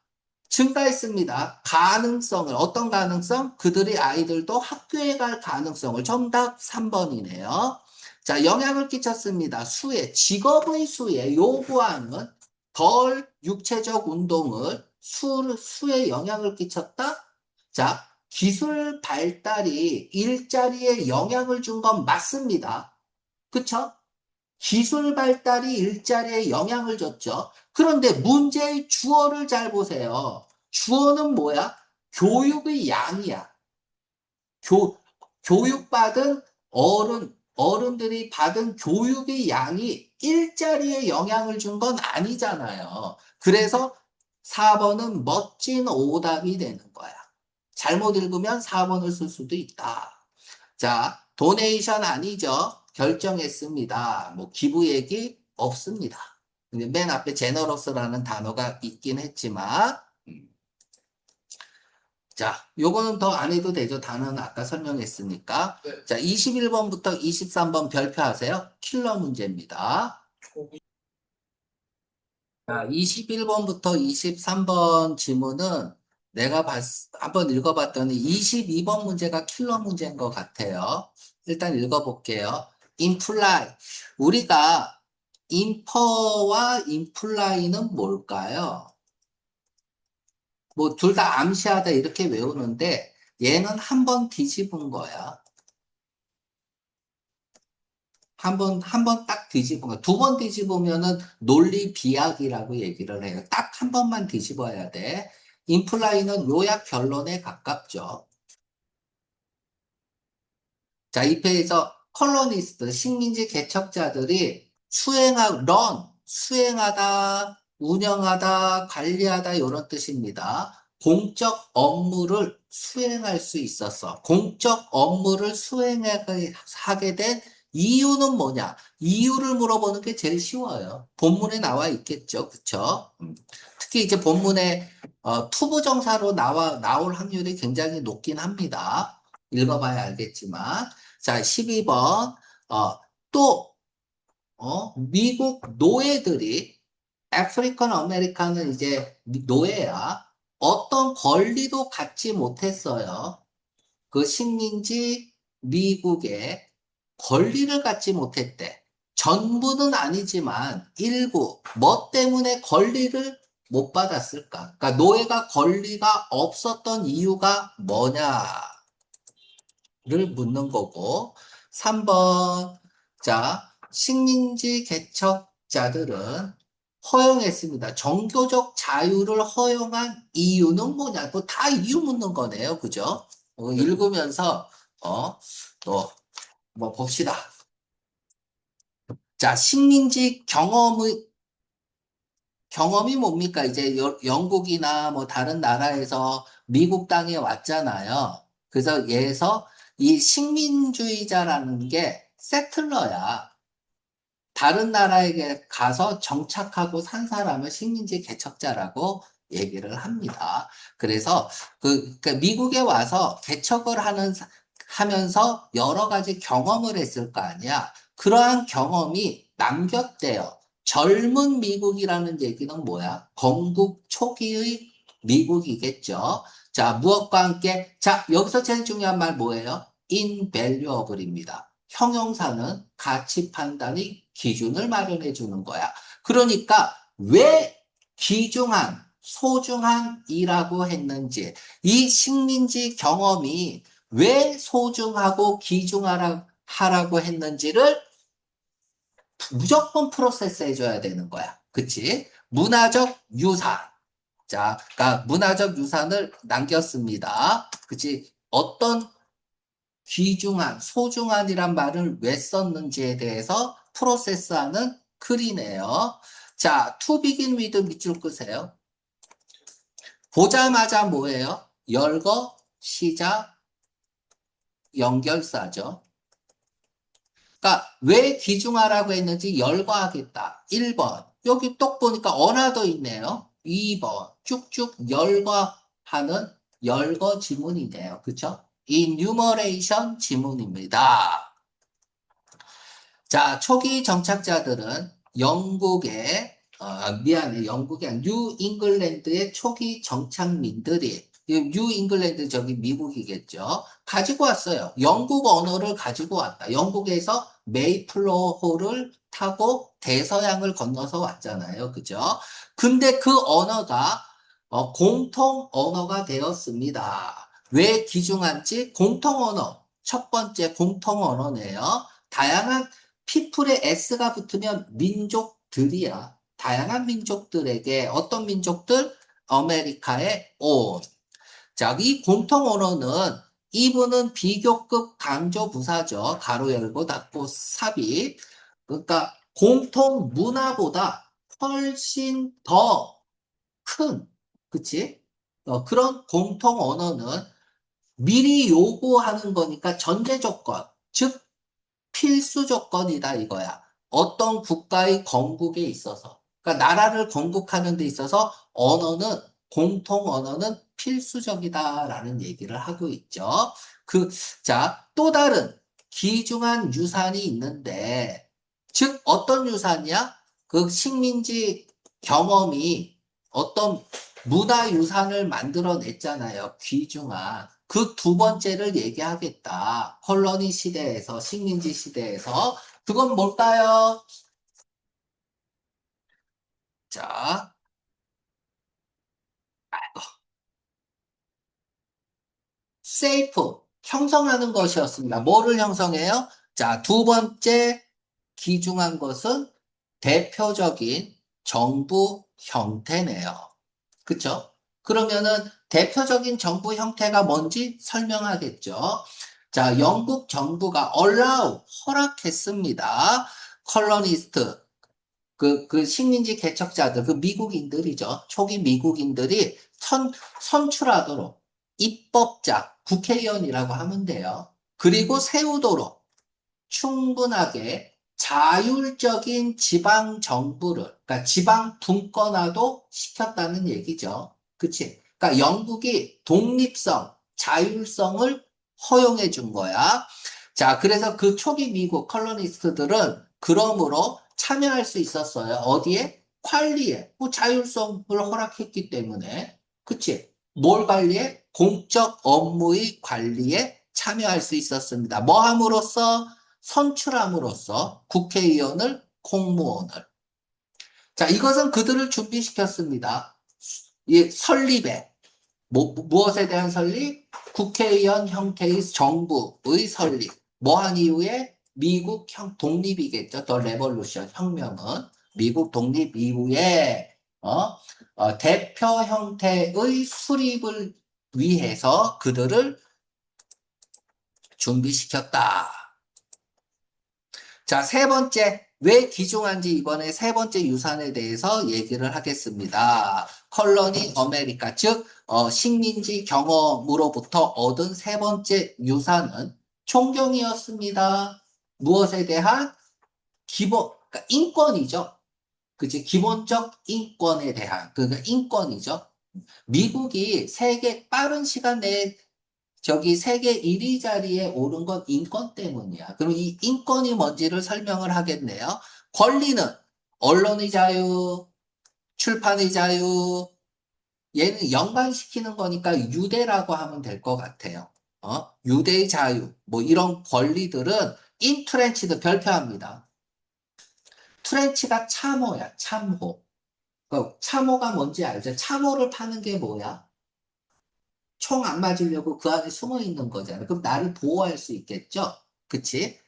증가했습니다. 가능성을, 어떤 가능성? 그들의 아이들도 학교에 갈 가능성을. 정답 3번이네요. 자, 영향을 끼쳤습니다. 직업의 수에 요구하는 덜 육체적 운동을 수에 영향을 끼쳤다? 자, 기술 발달이 일자리에 영향을 준 건 맞습니다. 그쵸? 기술 발달이 일자리에 영향을 줬죠. 그런데 문제의 주어를 잘 보세요. 주어는 뭐야? 교육의 양이야. 교육받은 어른들이 받은 교육의 양이 일자리에 영향을 준 건 아니잖아요. 그래서 4번은 멋진 오답이 되는 거야. 잘못 읽으면 4번을 쓸 수도 있다. 자, 도네이션 아니죠? 결정했습니다. 뭐 기부 얘기 없습니다. 근데 맨 앞에 제너러스라는 단어가 있긴 했지만 자, 요거는 더 안 해도 되죠. 단어는 아까 설명했으니까. 네. 자, 21번부터 23번 별표하세요. 킬러 문제입니다. 자, 21번부터 23번 지문은 내가 한번 읽어봤더니 22번 문제가 킬러 문제인 것 같아요. 일단 읽어볼게요. imply. 우리가 infer와 imply는 뭘까요? 뭐 둘 다 암시하다 이렇게 외우는데 얘는 한 번 뒤집은 거야. 한 번 딱 뒤집은 거. 두 번 뒤집으면은 논리 비약이라고 얘기를 해요. 딱 한 번만 뒤집어야 돼. 인플라이는 요약 결론에 가깝죠. 자, 이 페이지에서 컬러니스트, 식민지 개척자들이 수행하다, 운영하다, 관리하다, 이런 뜻입니다. 공적 업무를 수행할 수 있었어. 공적 업무를 수행하게 된 이유는 뭐냐? 이유를 물어보는 게 제일 쉬워요. 본문에 나와 있겠죠. 그쵸? 특히 이제 본문에 투부정사로 나올 확률이 굉장히 높긴 합니다. 읽어봐야 알겠지만. 자, 12번. 어, 또, 미국 노예들이, 아프리칸 아메리카는 이제 노예야. 어떤 권리도 갖지 못했어요. 그 식민지 미국에 권리를 갖지 못했대. 전부는 아니지만 일부, 뭐 때문에 권리를 못 받았을까? 그러니까 노예가 권리가 없었던 이유가 뭐냐? 를 묻는 거고, 3번, 자, 식민지 개척자들은 허용했습니다. 종교적 자유를 허용한 이유는 뭐냐? 다 이유 묻는 거네요. 그죠? 읽으면서, 또, 뭐 봅시다. 자, 식민지 경험이 뭡니까? 이제 영국이나 뭐 다른 나라에서 미국 땅에 왔잖아요. 그래서 얘에서 이 식민주의자라는 게 세틀러야. 다른 나라에 가서 정착하고 산 사람을 식민지 개척자라고 얘기를 합니다. 그래서 그러니까 미국에 와서 하면서 여러 가지 경험을 했을 거 아니야. 그러한 경험이 남겼대요. 젊은 미국이라는 얘기는 뭐야? 건국 초기의 미국이겠죠. 자, 무엇과 함께, 자, 여기서 제일 중요한 말 뭐예요? invaluable입니다. 형용사는 가치 판단의 기준을 마련해 주는 거야. 그러니까 왜 귀중한, 소중한이라고 했는지, 이 식민지 경험이 왜 소중하고 귀중하라고 했는지를 무조건 프로세스 해줘야 되는 거야. 그치? 문화적 유산. 자, 그러니까 문화적 유산을 남겼습니다. 그치? 어떤 귀중한, 소중한이란 말을 왜 썼는지에 대해서 프로세스하는 글이네요. 자, to begin with 밑줄 끄세요. 보자마자 뭐예요? 열거, 시작, 연결사죠. 그러니까 왜 귀중하라고 했는지 열거하겠다. 1번. 여기 똑 보니까 언어도 있네요. 2번. 쭉쭉 열거하는 열거 지문이네요. 그쵸? enumeration 지문입니다. 자, 초기 정착자들은 영국이 아니라 뉴 잉글랜드의 초기 정착민들이, 뉴 잉글랜드 저기 미국이겠죠. 가지고 왔어요. 영국 언어를 가지고 왔다. 영국에서 메이플로호를 타고 대서양을 건너서 왔잖아요. 그죠? 근데 그 언어가 공통 언어가 되었습니다. 왜 귀중한지 공통 언어. 첫 번째 공통 언어네요. 다양한 피플에 S가 붙으면 민족들이야. 다양한 민족들에게 어떤 민족들? 아메리카의 온. 자, 이 공통 언어는 이분은 비교급 강조 부사죠. 가로 열고 닫고 삽입. 그러니까 공통 문화보다 훨씬 더 큰, 그치? 그런 공통 언어는 미리 요구하는 거니까 전제 조건, 즉 필수 조건이다 이거야. 어떤 국가의 건국에 있어서. 그러니까 나라를 건국하는 데 있어서 공통 언어는 필수적이다라는 얘기를 하고 있죠. 자, 또 다른 귀중한 유산이 있는데, 즉, 어떤 유산이야? 그 식민지 경험이 어떤 문화유산을 만들어냈잖아요. 귀중한. 그 두 번째를 얘기하겠다. 콜로니 시대에서, 식민지 시대에서. 그건 뭘까요? 자, 세이프. 형성하는 것이었습니다. 뭐를 형성해요? 자, 두 번째 귀중한 것은 대표적인 정부 형태네요. 그쵸? 그러면은 대표적인 정부 형태가 뭔지 설명하겠죠. 자, 영국 정부가 allow, 허락했습니다. 컬러니스트, 그 식민지 개척자들, 그 미국인들이죠. 초기 미국인들이 선출하도록 입법자, 국회의원이라고 하면 돼요. 그리고 세우도록 충분하게 자율적인 지방 정부를, 그러니까 지방 분권화도 시켰다는 얘기죠. 그치? 그러니까 영국이 독립성, 자율성을 허용해 준 거야. 자, 그래서 그 초기 미국 컬러니스트들은 그러므로 참여할 수 있었어요. 어디에? 관리에. 뭐 자율성을 허락했기 때문에. 그치? 뭘 관리해? 공적 업무의 관리에 참여할 수 있었습니다. 뭐 함으로써? 선출함으로써 국회의원을, 공무원을. 자, 이것은 그들을 준비시켰습니다. 이 설립에. 무엇에 대한 설립? 국회의원 형태의 정부의 설립. 뭐한 이후에? 미국 독립이겠죠. 더 레볼루션, 혁명은. 미국 독립 이후에, 대표 형태의 수립을 위해서 그들을 준비시켰다. 자, 세 번째, 왜 귀중한지 이번에 세 번째 유산에 대해서 얘기를 하겠습니다. 컬러니 어메리카, 즉, 식민지 경험으로부터 얻은 세 번째 유산은 존경이었습니다. 무엇에 대한? 그러니까 인권이죠. 그치? 기본적 인권에 대한, 그러니까 인권이죠. 미국이 빠른 시간 내에 세계 1위 자리에 오른 건 인권 때문이야. 그럼 이 인권이 뭔지를 설명을 하겠네요. 권리는 언론의 자유, 출판의 자유, 얘는 연관시키는 거니까 유대라고 하면 될 것 같아요. 유대의 자유, 뭐 이런 권리들은 인트렌치드 별표합니다. 트렌치가 참호야, 참호. 참호가 뭔지 알죠? 참호를 파는 게 뭐야? 총 안 맞으려고 그 안에 숨어 있는 거잖아요. 그럼 나를 보호할 수 있겠죠? 그치?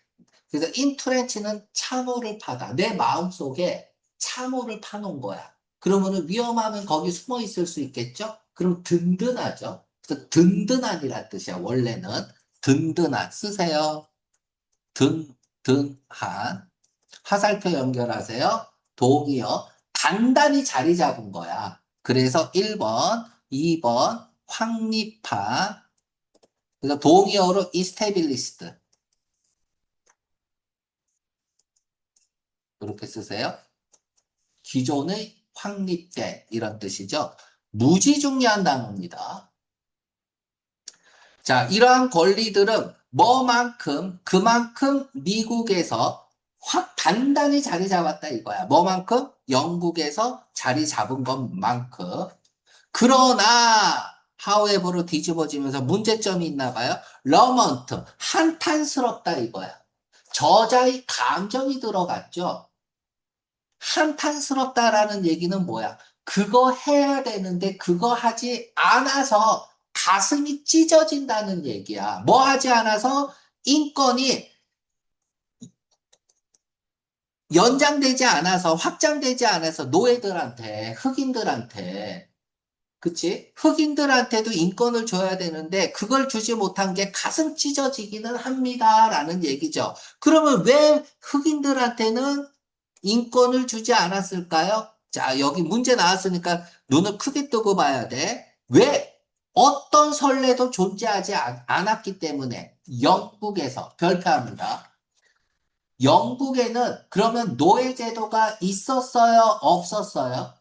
그래서 인트렌치는 참호를 파다. 내 마음속에 참호를 파놓은 거야. 그러면은 위험하면 거기 숨어 있을 수 있겠죠? 그럼 든든하죠? 그래서 든든한이란 뜻이야, 원래는. 든든한. 쓰세요. 든든한. 화살표 연결하세요. 동의어. 단단히 자리 잡은 거야. 그래서 1번, 2번, 확립한. 그래서 동의어로 established. 이렇게 쓰세요. 기존의 확립된 이런 뜻이죠. 무지중요한 단어입니다. 자, 이러한 권리들은 그만큼 미국에서 확 단단히 자리 잡았다 이거야. 뭐만큼? 영국에서 자리 잡은 것만큼. 그러나 however로 뒤집어지면서 문제점이 있나 봐요. 러먼트, 한탄스럽다 이거야. 저자의 감정이 들어갔죠. 한탄스럽다라는 얘기는 뭐야? 그거 해야 되는데 그거 하지 않아서 가슴이 찢어진다는 얘기야. 뭐 하지 않아서? 인권이 연장되지 않아서, 확장되지 않아서 노예들한테, 흑인들한테, 그치? 흑인들한테도 인권을 줘야 되는데 그걸 주지 못한 게 가슴 찢어지기는 합니다라는 얘기죠. 그러면 왜 흑인들한테는 인권을 주지 않았을까요? 자, 여기 문제 나왔으니까 눈을 크게 뜨고 봐야 돼. 왜? 어떤 선례도 존재하지 않았기 때문에 영국에서 별표합니다. 영국에는 그러면 노예제도가 있었어요? 없었어요?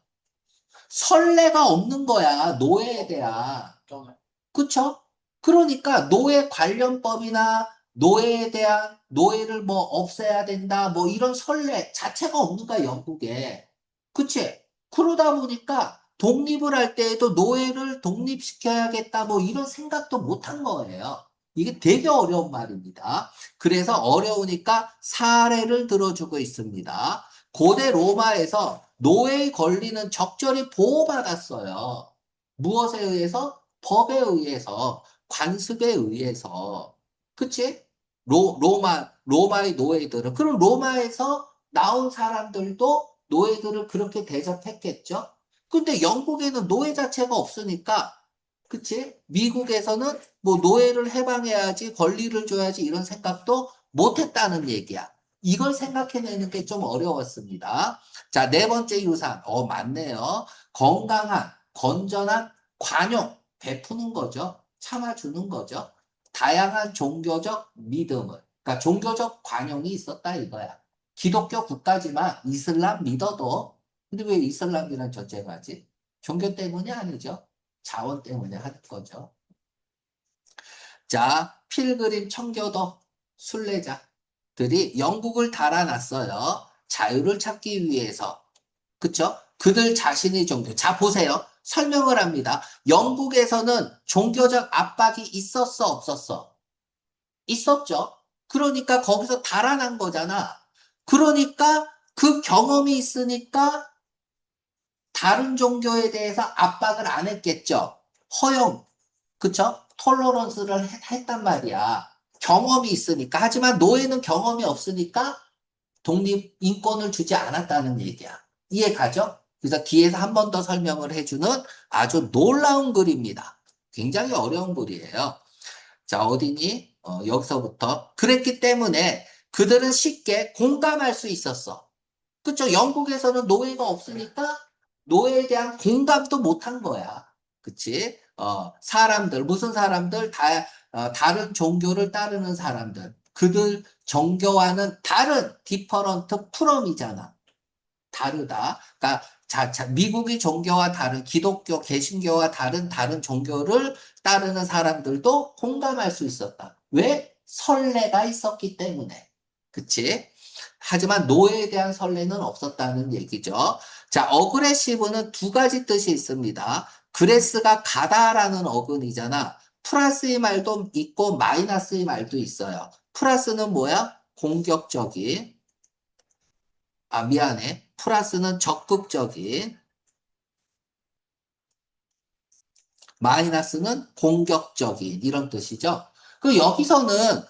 선례가 없는 거야, 노예에 대한. 그쵸? 그러니까 노예 관련법이나 노예에 대한 노예를 뭐 없애야 된다 뭐 이런 선례 자체가 없는 거야 영국에. 그치? 그러다 보니까 독립을 할 때에도 노예를 독립시켜야겠다, 뭐 이런 생각도 못 한 거예요. 이게 되게 어려운 말입니다. 그래서 어려우니까 사례를 들어주고 있습니다. 고대 로마에서 노예의 권리는 적절히 보호받았어요. 무엇에 의해서? 법에 의해서, 관습에 의해서. 그치? 로마의 노예들은. 그럼 로마에서 나온 사람들도 노예들을 그렇게 대접했겠죠? 근데 영국에는 노예 자체가 없으니까, 그치? 미국에서는 뭐 노예를 해방해야지, 권리를 줘야지, 이런 생각도 못 했다는 얘기야. 이걸 생각해내는 게 좀 어려웠습니다. 자, 네 번째 유산. 맞네요. 건강한, 건전한 관용, 베푸는 거죠. 참아주는 거죠. 다양한 종교적 믿음을. 그러니까 종교적 관용이 있었다 이거야. 기독교 국가지만 이슬람 믿어도, 근데 왜 이슬람이랑 전쟁을 하지? 종교 때문이 아니죠. 자원 때문에 하는 거죠. 자, 필그림 청교도 순례자들이 영국을 달아났어요. 자유를 찾기 위해서. 그쵸? 그들 자신의 종교. 자, 보세요. 설명을 합니다. 영국에서는 종교적 압박이 있었어, 없었어? 있었죠. 그러니까 거기서 달아난 거잖아. 그러니까 그 경험이 있으니까 다른 종교에 대해서 압박을 안 했겠죠. 허용, 그쵸? 톨러런스를 했단 말이야. 경험이 있으니까. 하지만 노예는 경험이 없으니까 독립 인권을 주지 않았다는 얘기야. 이해 가죠? 그래서 뒤에서 한 번 더 설명을 해주는 아주 놀라운 글입니다. 굉장히 어려운 글이에요. 자, 어디니? 여기서부터. 그랬기 때문에 그들은 쉽게 공감할 수 있었어. 그쵸? 영국에서는 노예가 없으니까 노예에 대한 공감도 못한 거야. 그치? 사람들, 무슨 사람들? 다른 종교를 따르는 사람들. 그들 종교와는 다른, 디퍼런트 프롬이잖아. 다르다. 그러니까 미국의 종교와 다른 기독교, 개신교와 다른 종교를 따르는 사람들도 공감할 수 있었다. 왜? 선례가 있었기 때문에. 그치? 하지만 노예에 대한 선례는 없었다는 얘기죠. 자, 어그레시브는 두 가지 뜻이 있습니다. 그레스가 가다라는 어근이잖아. 플러스의 말도 있고 마이너스의 말도 있어요. 플러스는 뭐야? 공격적인. 미안해. 플러스는 적극적인, 마이너스는 공격적인, 이런 뜻이죠. 그 여기서는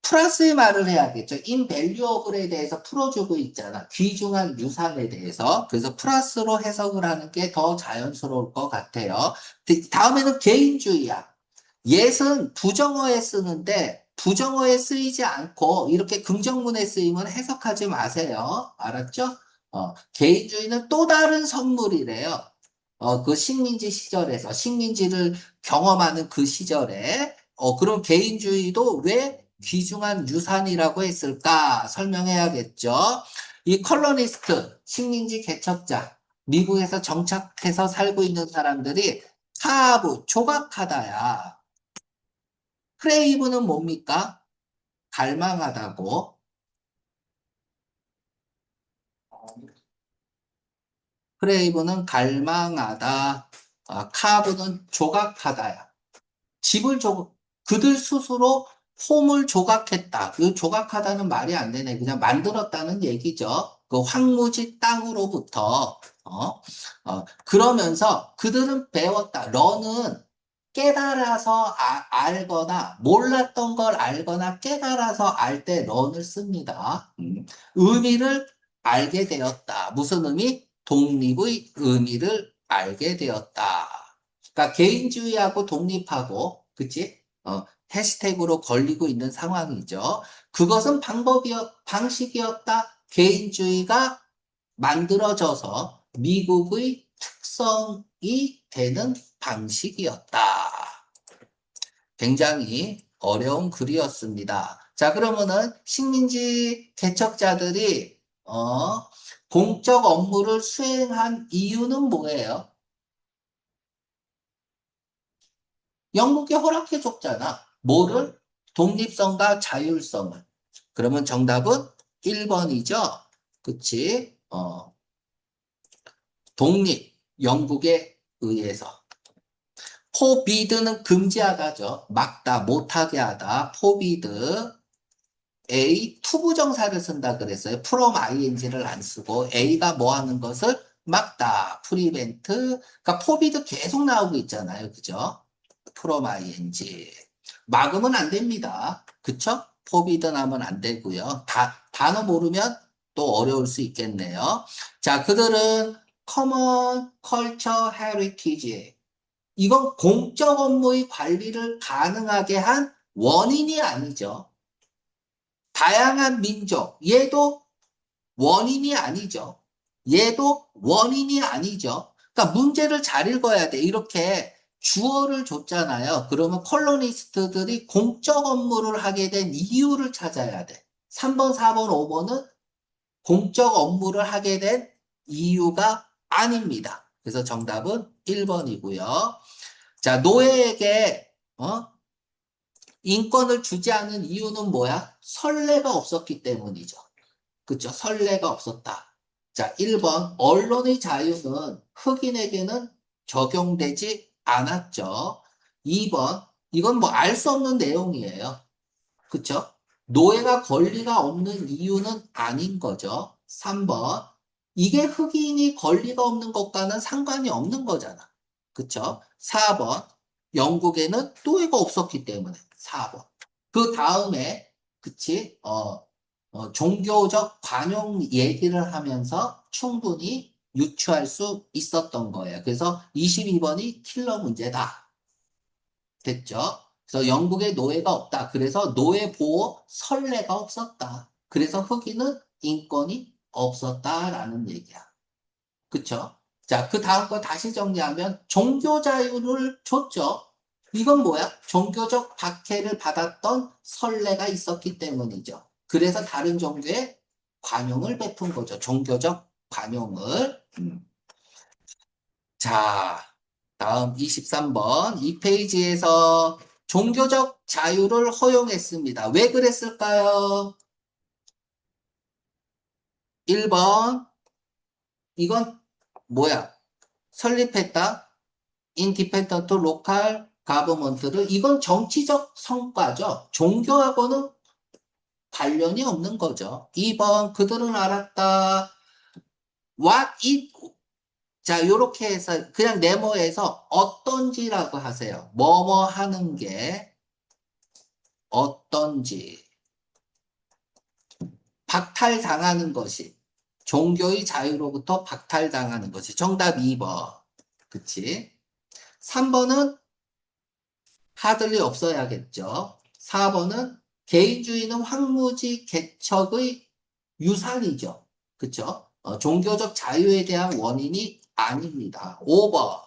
플러스의 말을 해야겠죠. invaluable에 대해서 풀어주고 있잖아. 귀중한 유산에 대해서. 그래서 플러스로 해석을 하는 게 더 자연스러울 것 같아요. 다음에는 개인주의야. 옛은 부정어에 쓰는데 부정어에 쓰이지 않고 이렇게 긍정문에 쓰이면 해석하지 마세요. 알았죠? 개인주의는 또 다른 선물이래요. 그 식민지 시절에서 식민지를 경험하는 그 시절에 그럼 개인주의도 왜 귀중한 유산이라고 했을까 설명해야겠죠. 이 컬러니스트 식민지 개척자 미국에서 정착해서 살고 있는 사람들이 카브 조각하다야. 크레이브는 뭡니까? 갈망하다고. 크레이브는 갈망하다. 카브는 조각하다야. 집을 그들 스스로 홈을 조각했다. 그 조각하다는 말이 안 되네. 그냥 만들었다는 얘기죠. 그 황무지 땅으로부터. 그러면서 그들은 배웠다. 런은 깨달아서 알거나 몰랐던 걸 알거나 깨달아서 알 때 런을 씁니다. 의미를 알게 되었다. 무슨 의미? 독립의 의미를 알게 되었다. 그러니까 개인주의하고 독립하고, 그치? 해시태그로 걸리고 있는 상황이죠. 그것은 방식이었다. 개인주의가 만들어져서 미국의 특성이 되는 방식이었다. 굉장히 어려운 글이었습니다. 자, 그러면은 식민지 개척자들이 공적 업무를 수행한 이유는 뭐예요? 영국이 허락해줬잖아. 뭐를? 독립성과 자율성을. 그러면 정답은 1번이죠? 그치? 독립, 영국에 의해서. 포비드는 금지하다죠. 막다, 못하게 하다. 포비드. A, 투부정사를 쓴다 그랬어요. from ing를 안 쓰고 A가 뭐 하는 것을 막다, prevent. 그러니까 포비드 계속 나오고 있잖아요. 그죠? from ing. 막으면 안 됩니다. 그쵸? 포비드 나면 안 되고요. 단어 모르면 또 어려울 수 있겠네요. 자, 그들은 common culture heritage. 이건 공적 업무의 관리를 가능하게 한 원인이 아니죠. 다양한 민족, 얘도 원인이 아니죠. 얘도 원인이 아니죠. 그러니까 문제를 잘 읽어야 돼. 이렇게 주어를 줬잖아요. 그러면 콜로니스트들이 공적 업무를 하게 된 이유를 찾아야 돼. 3번, 4번, 5번은 공적 업무를 하게 된 이유가 아닙니다. 그래서 정답은 1번이고요. 자, 노예에게 인권을 주지 않은 이유는 뭐야? 선례가 없었기 때문이죠. 그쵸? 선례가 없었다. 자, 1번. 언론의 자유는 흑인에게는 적용되지 않았죠. 2번. 이건 뭐 알 수 없는 내용이에요. 그쵸? 노예가 권리가 없는 이유는 아닌 거죠. 3번. 이게 흑인이 권리가 없는 것과는 상관이 없는 거잖아. 그쵸? 4번. 영국에는 노예가 없었기 때문에. 4번. 그 다음에, 그치? 종교적 관용 얘기를 하면서 충분히 유추할 수 있었던 거예요. 그래서 22번이 킬러 문제다. 됐죠? 그래서 영국에 노예가 없다. 그래서 노예 보호 선례가 없었다. 그래서 흑인은 인권이 없었다라는 얘기야. 그쵸? 자, 그 다음 거 다시 정리하면 종교 자유를 줬죠. 이건 뭐야? 종교적 박해를 받았던 선례가 있었기 때문이죠. 그래서 다른 종교에 관용을 베푼 거죠. 종교적 관용을. 자, 다음 23번. 이 페이지에서 종교적 자유를 허용했습니다. 왜 그랬을까요? 1번. 이건 뭐야? 설립했다. 인디펜던트 로컬 가버먼트를 이건 정치적 성과죠. 종교하고는 관련이 없는 거죠. 2번 그들은 알았다. What it 자 요렇게 해서 그냥 네모에서 어떤지라고 하세요. 뭐뭐 하는 게 어떤지 박탈당하는 것이 종교의 자유로부터 박탈당하는 것이 정답 2번. 그치? 3번은 하들리 없어야겠죠. 4번은 개인주의는 황무지 개척의 유산이죠. 그쵸? 종교적 자유에 대한 원인이 아닙니다. 5번.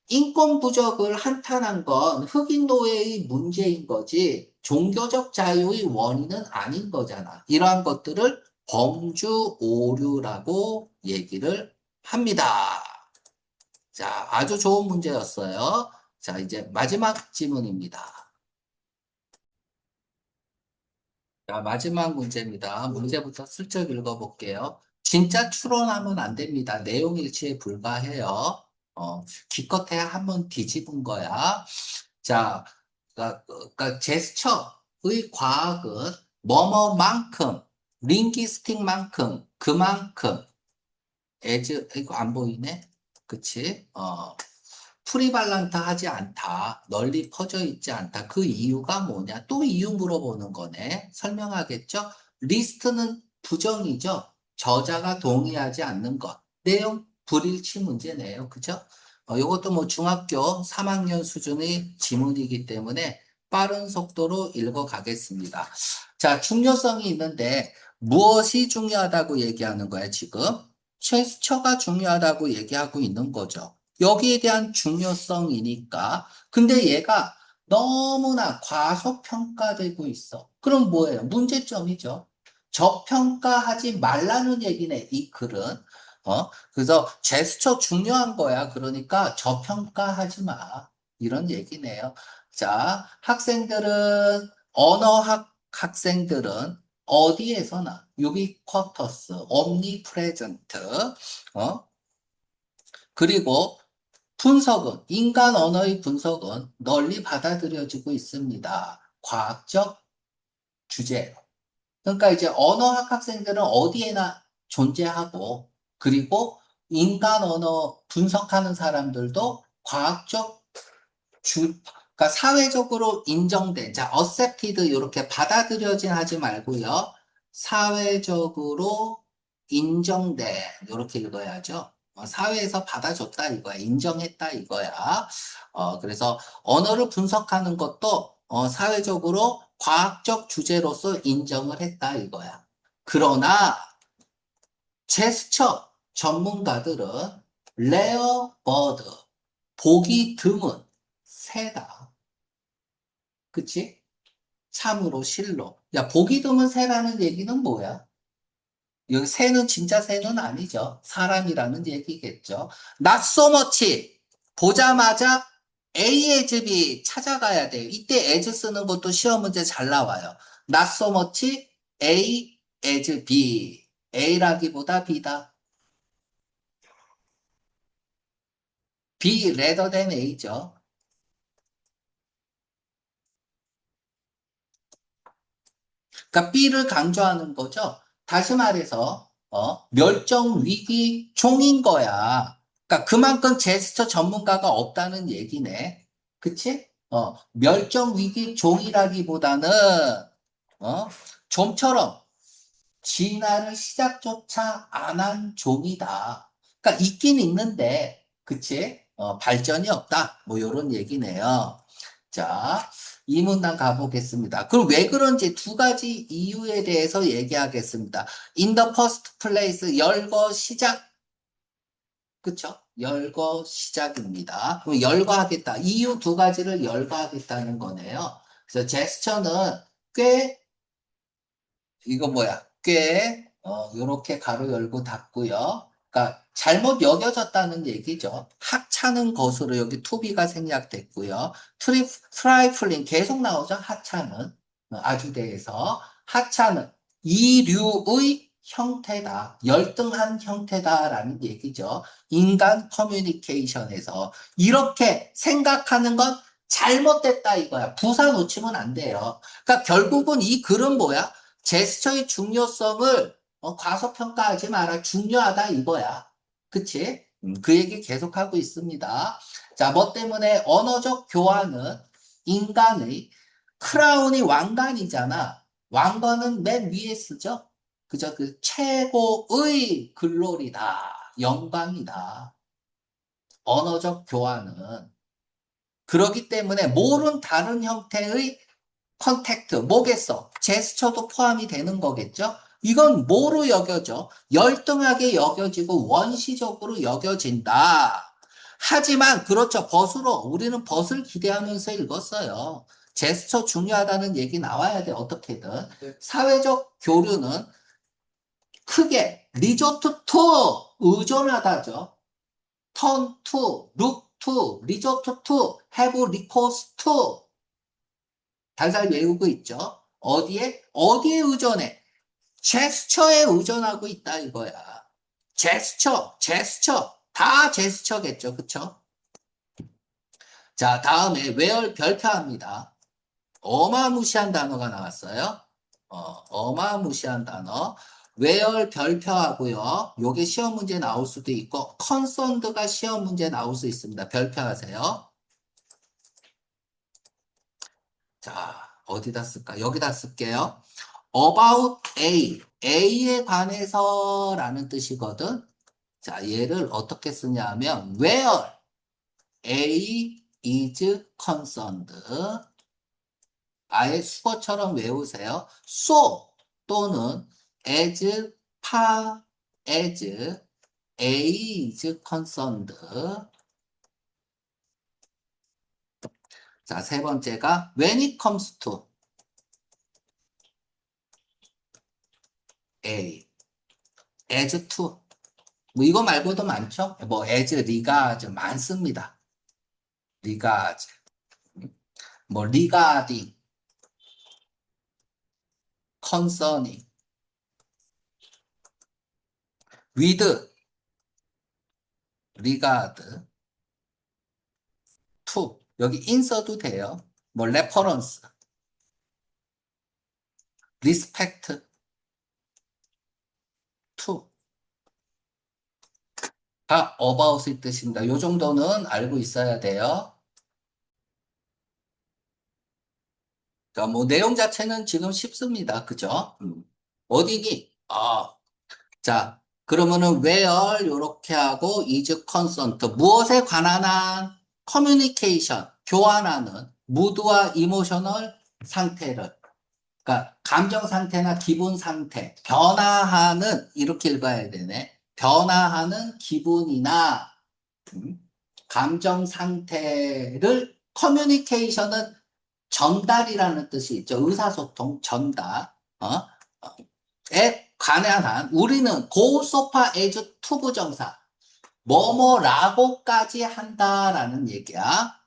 인권 부족을 한탄한 건 흑인 노예의 문제인 거지 종교적 자유의 원인은 아닌 거잖아. 이러한 것들을 범주 오류라고 얘기를 합니다. 자, 아주 좋은 문제였어요. 자, 이제 마지막 지문입니다. 자, 마지막 문제입니다. 문제부터 슬쩍 읽어볼게요. 진짜 추론하면 안 됩니다. 내용 일치에 불과해요. 기껏해야 한번 뒤집은 거야. 자, 그러니까 제스처의 과학은 뭐뭐만큼, 링기스틱만큼, 그만큼, 이거 안 보이네? 그치? 프리발란트 하지 않다. 널리 퍼져 있지 않다. 그 이유가 뭐냐? 또 이유 물어보는 거네. 설명하겠죠? 리스트는 부정이죠? 저자가 동의하지 않는 것. 내용 불일치 문제네요. 그죠? 이것도 뭐 중학교 3학년 수준의 지문이기 때문에 빠른 속도로 읽어가겠습니다. 자, 중요성이 있는데 무엇이 중요하다고 얘기하는 거야, 지금? 제스처가 중요하다고 얘기하고 있는 거죠. 여기에 대한 중요성이니까. 근데 얘가 너무나 과소평가되고 있어. 그럼 뭐예요? 문제점이죠. 저평가하지 말라는 얘기네, 이 글은. 그래서 제스처 중요한 거야. 그러니까 저평가하지 마. 이런 얘기네요. 자, 학생들은 어디에서나 유비쿼터스, omnipresent, 어? 그리고 분석은, 인간 언어의 분석은 널리 받아들여지고 있습니다. 과학적 주제. 그러니까 이제 언어학 학생들은 어디에나 존재하고, 그리고 인간 언어 분석하는 사람들도 과학적 그러니까 사회적으로 인정된, 자, accepted 이렇게 받아들여진 하지 말고요. 사회적으로 인정된, 이렇게 읽어야죠. 사회에서 받아줬다 이거야. 인정했다 이거야. 그래서 언어를 분석하는 것도 사회적으로 과학적 주제로서 인정을 했다 이거야. 그러나 제스처 전문가들은 레어 버드, 보기 드문 새다. 그치? 참으로 실로. 야, 보기 드문 새라는 얘기는 뭐야? 여기 새는 진짜 새는 아니죠. 사람이라는 얘기겠죠. Not so much. 보자마자 A as B 찾아가야 돼요. 이때 as 쓰는 것도 시험 문제 잘 나와요. Not so much A as B. A라기보다 B다. B rather than A죠. 그러니까 B를 강조하는 거죠. 다시 말해서 멸종 위기 종인 거야. 그러니까 그만큼 제스처 전문가가 없다는 얘기네. 그치? 멸종 위기 종이라기보다는 좀처럼 진화를 시작조차 안 한 종이다. 그러니까 있긴 있는데, 그치? 발전이 없다. 뭐 이런 얘기네요. 자, 이 문단 가보겠습니다. 그럼 왜 그런지 두 가지 이유에 대해서 얘기하겠습니다. In the first place, 열거 시작. 그쵸? 열거 시작입니다. 그럼 열거하겠다. 이유 두 가지를 열거하겠다는 거네요. 그래서 제스처는 꽤 이거 뭐야? 꽤, 요렇게 가로 열고 닫고요. 그러니까 잘못 여겨졌다는 얘기죠. 하찮은 것으로 여기 투비가 생략됐고요. 트라이플링 계속 나오죠. 하찮은. 아주대에서. 하찮은 이류의 형태다. 열등한 형태다라는 얘기죠. 인간 커뮤니케이션에서. 이렇게 생각하는 건 잘못됐다 이거야. 부사 놓치면 안 돼요. 그러니까 결국은 이 글은 뭐야? 제스처의 중요성을 과소평가하지 마라. 중요하다 이거야. 그치? 그 얘기 계속하고 있습니다. 자, 뭐 때문에 언어적 교환은 인간의 크라운이 왕관이잖아. 왕관은 맨 위에 쓰죠? 그죠? 그 최고의 글로리다. 영광이다. 언어적 교환은. 그렇기 때문에 모른 다른 형태의 컨택트, 뭐겠어? 제스처도 포함이 되는 거겠죠? 이건 뭐로 여겨져? 열등하게 여겨지고 원시적으로 여겨진다. 하지만 그렇죠. 벗으로 우리는 벗을 기대하면서 읽었어요. 제스처 중요하다는 얘기 나와야 돼. 어떻게든. 네. 사회적 교류는 크게 리조트 투 의존하다죠. 턴 투, 룩 투, 리조트 투, have recourse to 달달 외우고 있죠. 어디에 의존해? 제스처에 의존하고 있다 이거야. 제스처. 다 제스처겠죠. 그쵸? 자, 다음에 where 별표합니다. 어마무시한 단어가 나왔어요. 어마무시한 단어. where 별표하고요. 요게 시험 문제 나올 수도 있고 concerned가 시험 문제 나올 수 있습니다. 별표하세요. 자, 어디다 쓸까? 여기다 쓸게요. about A에 관해서 라는 뜻이거든. 자, 얘를 어떻게 쓰냐면 where A is concerned. 아예 수어처럼 외우세요. so 또는 as far as A is concerned. 자, 세 번째가 when it comes to A, as to 뭐 이거 말고도 많죠? 뭐 as, regards 많습니다. regards, 뭐 regarding, concerning, with, regard to 여기 in 써도 돼요. 뭐 reference, respect to 다 about의 뜻입니다. 요 정도는 알고 있어야 돼요. 자, 뭐 내용 자체는 지금 쉽습니다. 그죠? 어디니? 자, 그러면은 where 요렇게 하고 is concerned 무엇에 관한 한 communication 교환하는 mood와 emotional 상태를 그러니까 감정 상태나 기분 상태 변화하는 이렇게 읽어야 되네. 변화하는 기분이나 감정 상태를 커뮤니케이션은 전달이라는 뜻이 있죠. 의사소통, 전달. 에 관한 한 우리는 go so far as 투부정사 뭐뭐라고까지 한다라는 얘기야.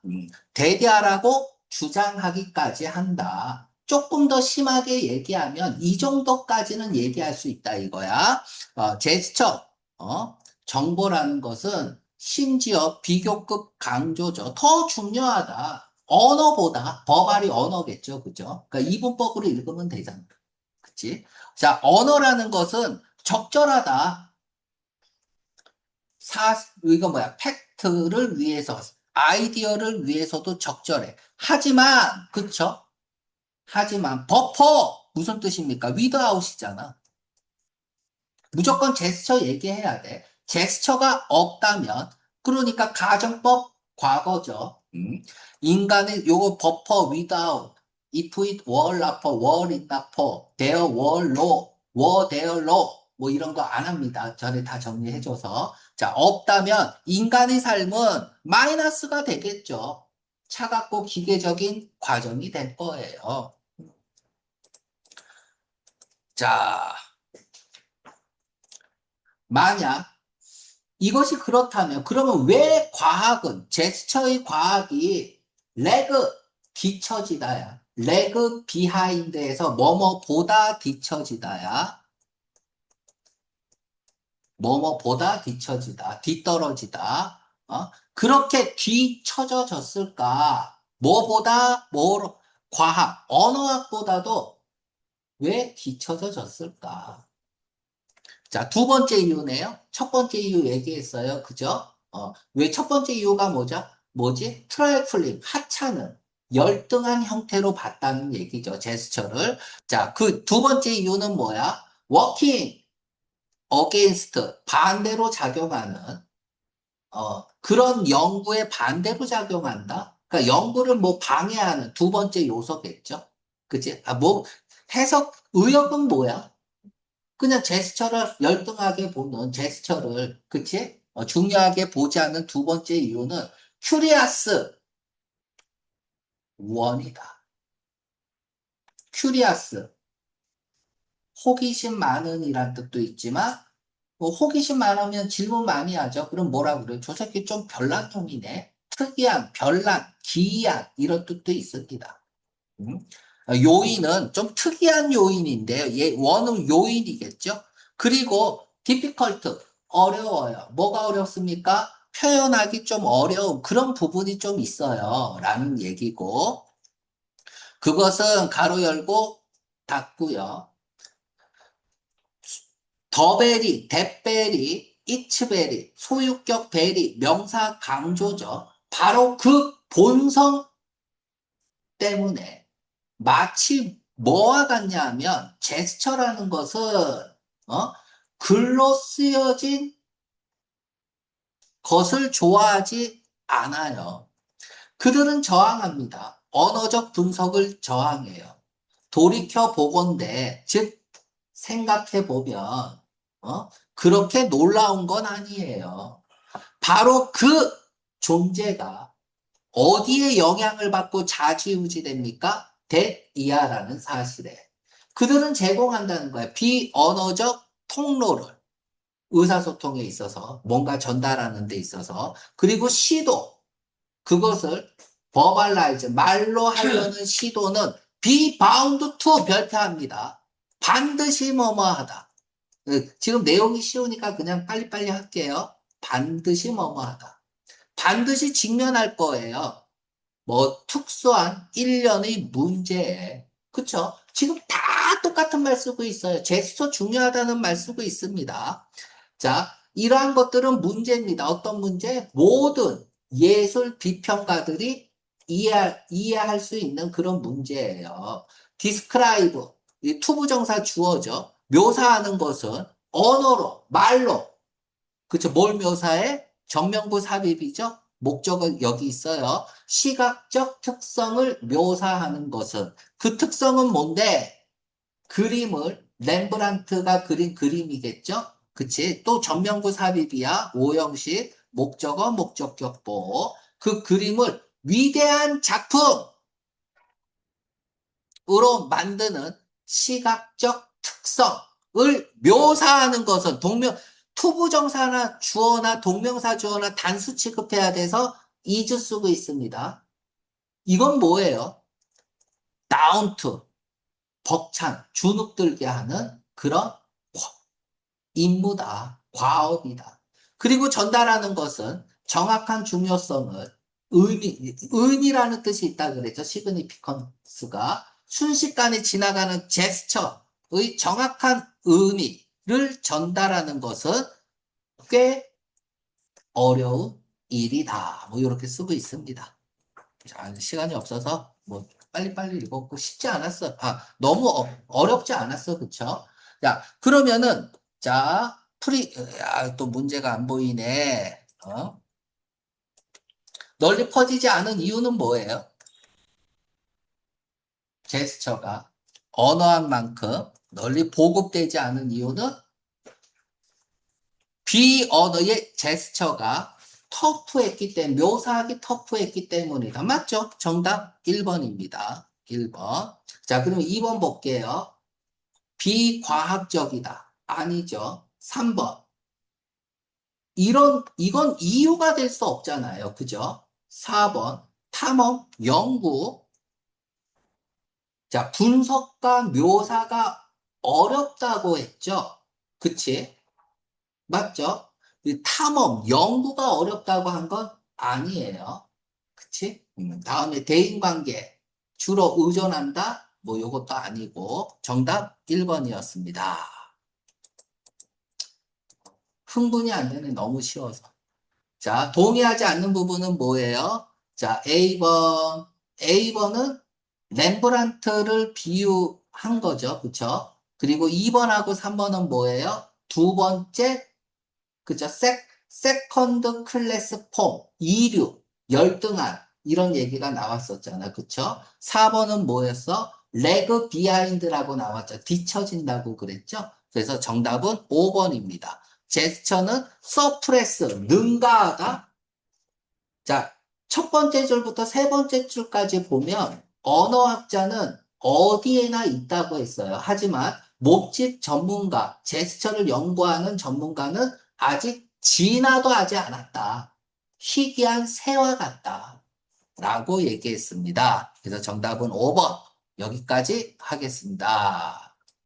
대대하라고 주장하기까지 한다. 조금 더 심하게 얘기하면 이 정도까지는 얘기할 수 있다 이거야. 제스처, 정보라는 것은 심지어 비교급 강조죠. 더 중요하다. 언어보다 버발이 언어겠죠. 그죠? 그러니까 이분법으로 읽으면 되잖아. 그치? 자, 언어라는 것은 적절하다. 이거 뭐야? 팩트를 위해서, 아이디어를 위해서도 적절해. 하지만, 그쵸? 하지만, 버퍼! 무슨 뜻입니까? without이잖아. 무조건 제스처 얘기해야 돼. 제스처가 없다면, 그러니까 가정법 과거죠. 인간의 요거 버퍼 without, if it were not for, were it not for, there were no, were there no, 뭐 이런 거 안 합니다. 전에 다 정리해줘서. 자, 없다면 인간의 삶은 마이너스가 되겠죠. 차갑고 기계적인 과정이 될 거예요. 자, 만약 이것이 그렇다면 그러면 왜 과학은 제스처의 과학이 레그 뒤처지다야. 레그 비하인드에서 뭐뭐보다 뒤처지다야. 뭐뭐보다 뒤처지다. 뒤떨어지다. 그렇게 뒤처져졌을까? 뭐보다 뭐 과학, 언어학보다도 왜 뒤처져졌을까? 자, 두 번째 이유네요. 첫 번째 이유 얘기했어요. 그죠? 왜 첫 번째 이유가 뭐지? 트라이플링, 하찮은, 열등한 형태로 봤다는 얘기죠. 제스처를. 자, 그 두 번째 이유는 뭐야? working against, 반대로 작용하는, 그런 연구에 반대로 작용한다? 그러니까 연구를 뭐 방해하는 두 번째 요소겠죠? 그치? 해석, 의역은 뭐야? 그냥 제스처를 열등하게 보는 제스처를, 그치? 중요하게 보지 않는 두 번째 이유는 큐리아스 원이다. 큐리아스 호기심 많은 이란 뜻도 있지만 뭐 호기심 많으면 질문 많이 하죠. 그럼 뭐라 그래요? 저 새끼 좀 별난 놈이네. 특이한, 별난, 기이한 이런 뜻도 있습니다. 음? 요인은 좀 특이한 요인인데요. 원은 요인이겠죠. 그리고 difficult, 어려워요. 뭐가 어렵습니까? 표현하기 좀 어려운 그런 부분이 좀 있어요. 라는 얘기고 그것은 가로 열고 닫고요. 더베리, 뎃베리, 이츠베리, 소유격 베리, 명사 강조죠. 바로 그 본성 때문에 마치 뭐와 같냐 하면 제스처라는 것은 글로 쓰여진 것을 좋아하지 않아요. 그들은 저항합니다. 언어적 분석을 저항해요. 돌이켜 보건대, 즉 생각해 보면 그렇게 놀라운 건 아니에요. 바로 그 존재가 어디에 영향을 받고 좌지우지됩니까? 대이하라는 사실에. 그들은 제공한다는 거야. 비언어적 통로를 의사소통에 있어서 뭔가 전달하는 데 있어서 그리고 시도 그것을 버발라이즈 말로 하려는 시도는 be bound to 별표합니다. 반드시 뭐뭐하다. 지금 내용이 쉬우니까 그냥 빨리빨리 할게요. 반드시 뭐뭐하다. 반드시 직면할 거예요. 뭐 특수한 일련의 문제에. 그쵸? 지금 다 똑같은 말 쓰고 있어요. 제스처 중요하다는 말 쓰고 있습니다. 자, 이러한 것들은 문제입니다. 어떤 문제? 모든 예술 비평가들이 이해할 수 있는 그런 문제예요. describe, 이 투부정사 주어죠. 묘사하는 것은 언어로, 말로, 그쵸? 뭘 묘사해? 전명구 삽입이죠? 목적은 여기 있어요. 시각적 특성을 묘사하는 것은. 그 특성은 뭔데? 그림을 렘브란트가 그린 그림이겠죠? 그치? 또 전명구 삽입이야. 오형식, 목적어, 목적격보. 그 그림을 위대한 작품으로 만드는 시각적 특성을 묘사하는 것은 투부정사나 주어나 동명사 주어나 단수 취급해야 돼서 is 쓰고 있습니다. 이건 뭐예요? down to, 벅찬, 주눅들게 하는 그런 임무다. 과업이다. 그리고 전달하는 것은 정확한 중요성을 의미라는 뜻이 있다 그랬죠. 시그니피컨스가 순식간에 지나가는 제스처의 정확한 의미를 전달하는 것은 꽤 어려운 일이다. 뭐 이렇게 쓰고 있습니다. 자, 시간이 없어서 뭐 빨리빨리 읽었고 쉽지 않았어. 너무 어렵지 않았어. 그쵸? 자, 그러면은 자, 또 문제가 안 보이네. 널리 퍼지지 않은 이유는 뭐예요? 제스처가 언어한 만큼 널리 보급되지 않은 이유는 비언어의 제스처가 터프했기 때문에, 묘사하기 터프했기 때문이다. 맞죠? 정답 1번입니다. 1번. 자, 그럼 2번 볼게요. 비과학적이다. 아니죠. 3번. 이건 이유가 될 수 없잖아요. 그죠? 4번. 탐험, 연구. 자, 분석과 묘사가 어렵다고 했죠? 그치? 맞죠? 이 탐험, 연구가 어렵다고 한 건 아니에요. 그치? 다음에 대인관계, 주로 의존한다? 뭐 요것도 아니고 정답 1번이었습니다. 흥분이 안 되네. 너무 쉬워서. 자, 동의하지 않는 부분은 뭐예요? 자, A번. A번은 렘브란트를 비유한 거죠. 그쵸? 그리고 2번하고 3번은 뭐예요? 두 번째, 그죠? 세컨드 클래스 폼, 이류, 열등한, 이런 얘기가 나왔었잖아. 그쵸? 4번은 뭐였어? 레그 비하인드라고 나왔죠. 뒤처진다고 그랬죠? 그래서 정답은 5번입니다. 제스처는 서프레스, 능가하다. 자, 첫 번째 줄부터 세 번째 줄까지 보면 언어학자는 어디에나 있다고 했어요. 하지만 몸짓 전문가, 제스처를 연구하는 전문가는 아직 진화도 하지 않았다. 희귀한 새와 같다. 라고 얘기했습니다. 그래서 정답은 5번. 여기까지 하겠습니다.